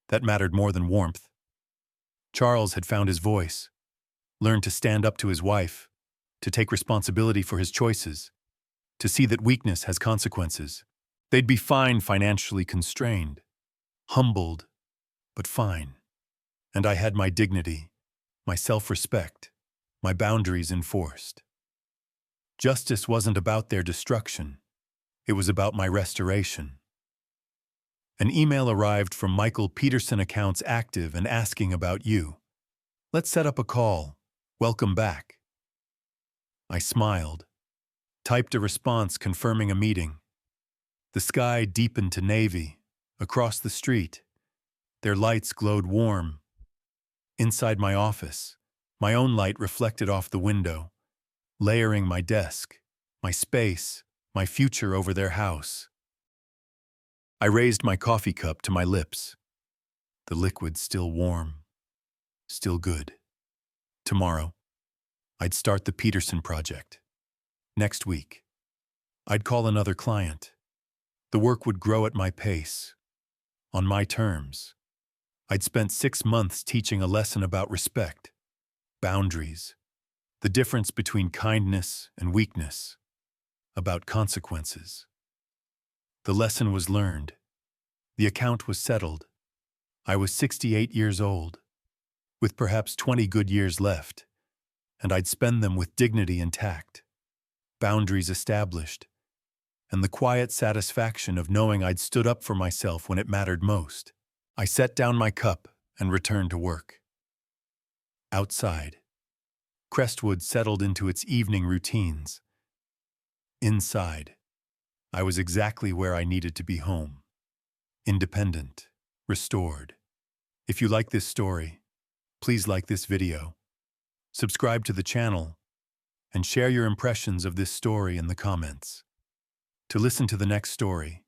That mattered more than warmth. Charles had found his voice, learned to stand up to his wife, to take responsibility for his choices, to see that weakness has consequences. They'd be fine financially constrained, humbled, but fine. And I had my dignity, my self-respect, my boundaries enforced. Justice wasn't about their destruction. It was about my restoration. An email arrived from Michael Peterson accounts active and asking about you. Let's set up a call. Welcome back. I smiled, typed a response confirming a meeting. The sky deepened to navy. Across the street, their lights glowed warm. Inside my office, my own light reflected off the window, layering my desk, my space, my future over their house. I raised my coffee cup to my lips. The liquid still warm, still good. Tomorrow, I'd start the Peterson project. Next week, I'd call another client. The work would grow at my pace, on my terms. I'd spent 6 months teaching a lesson about respect, boundaries, the difference between kindness and weakness, about consequences. The lesson was learned. The account was settled. I was 68 years old, with perhaps 20 good years left, and I'd spend them with dignity intact, boundaries established, and the quiet satisfaction of knowing I'd stood up for myself when it mattered most. I set down my cup and returned to work. Outside, Crestwood settled into its evening routines. Inside, I was exactly where I needed to be home. Independent, restored. If you like this story, please like this video, subscribe to the channel, and share your impressions of this story in the comments. To listen to the next story,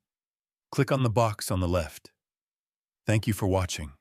click on the box on the left. Thank you for watching.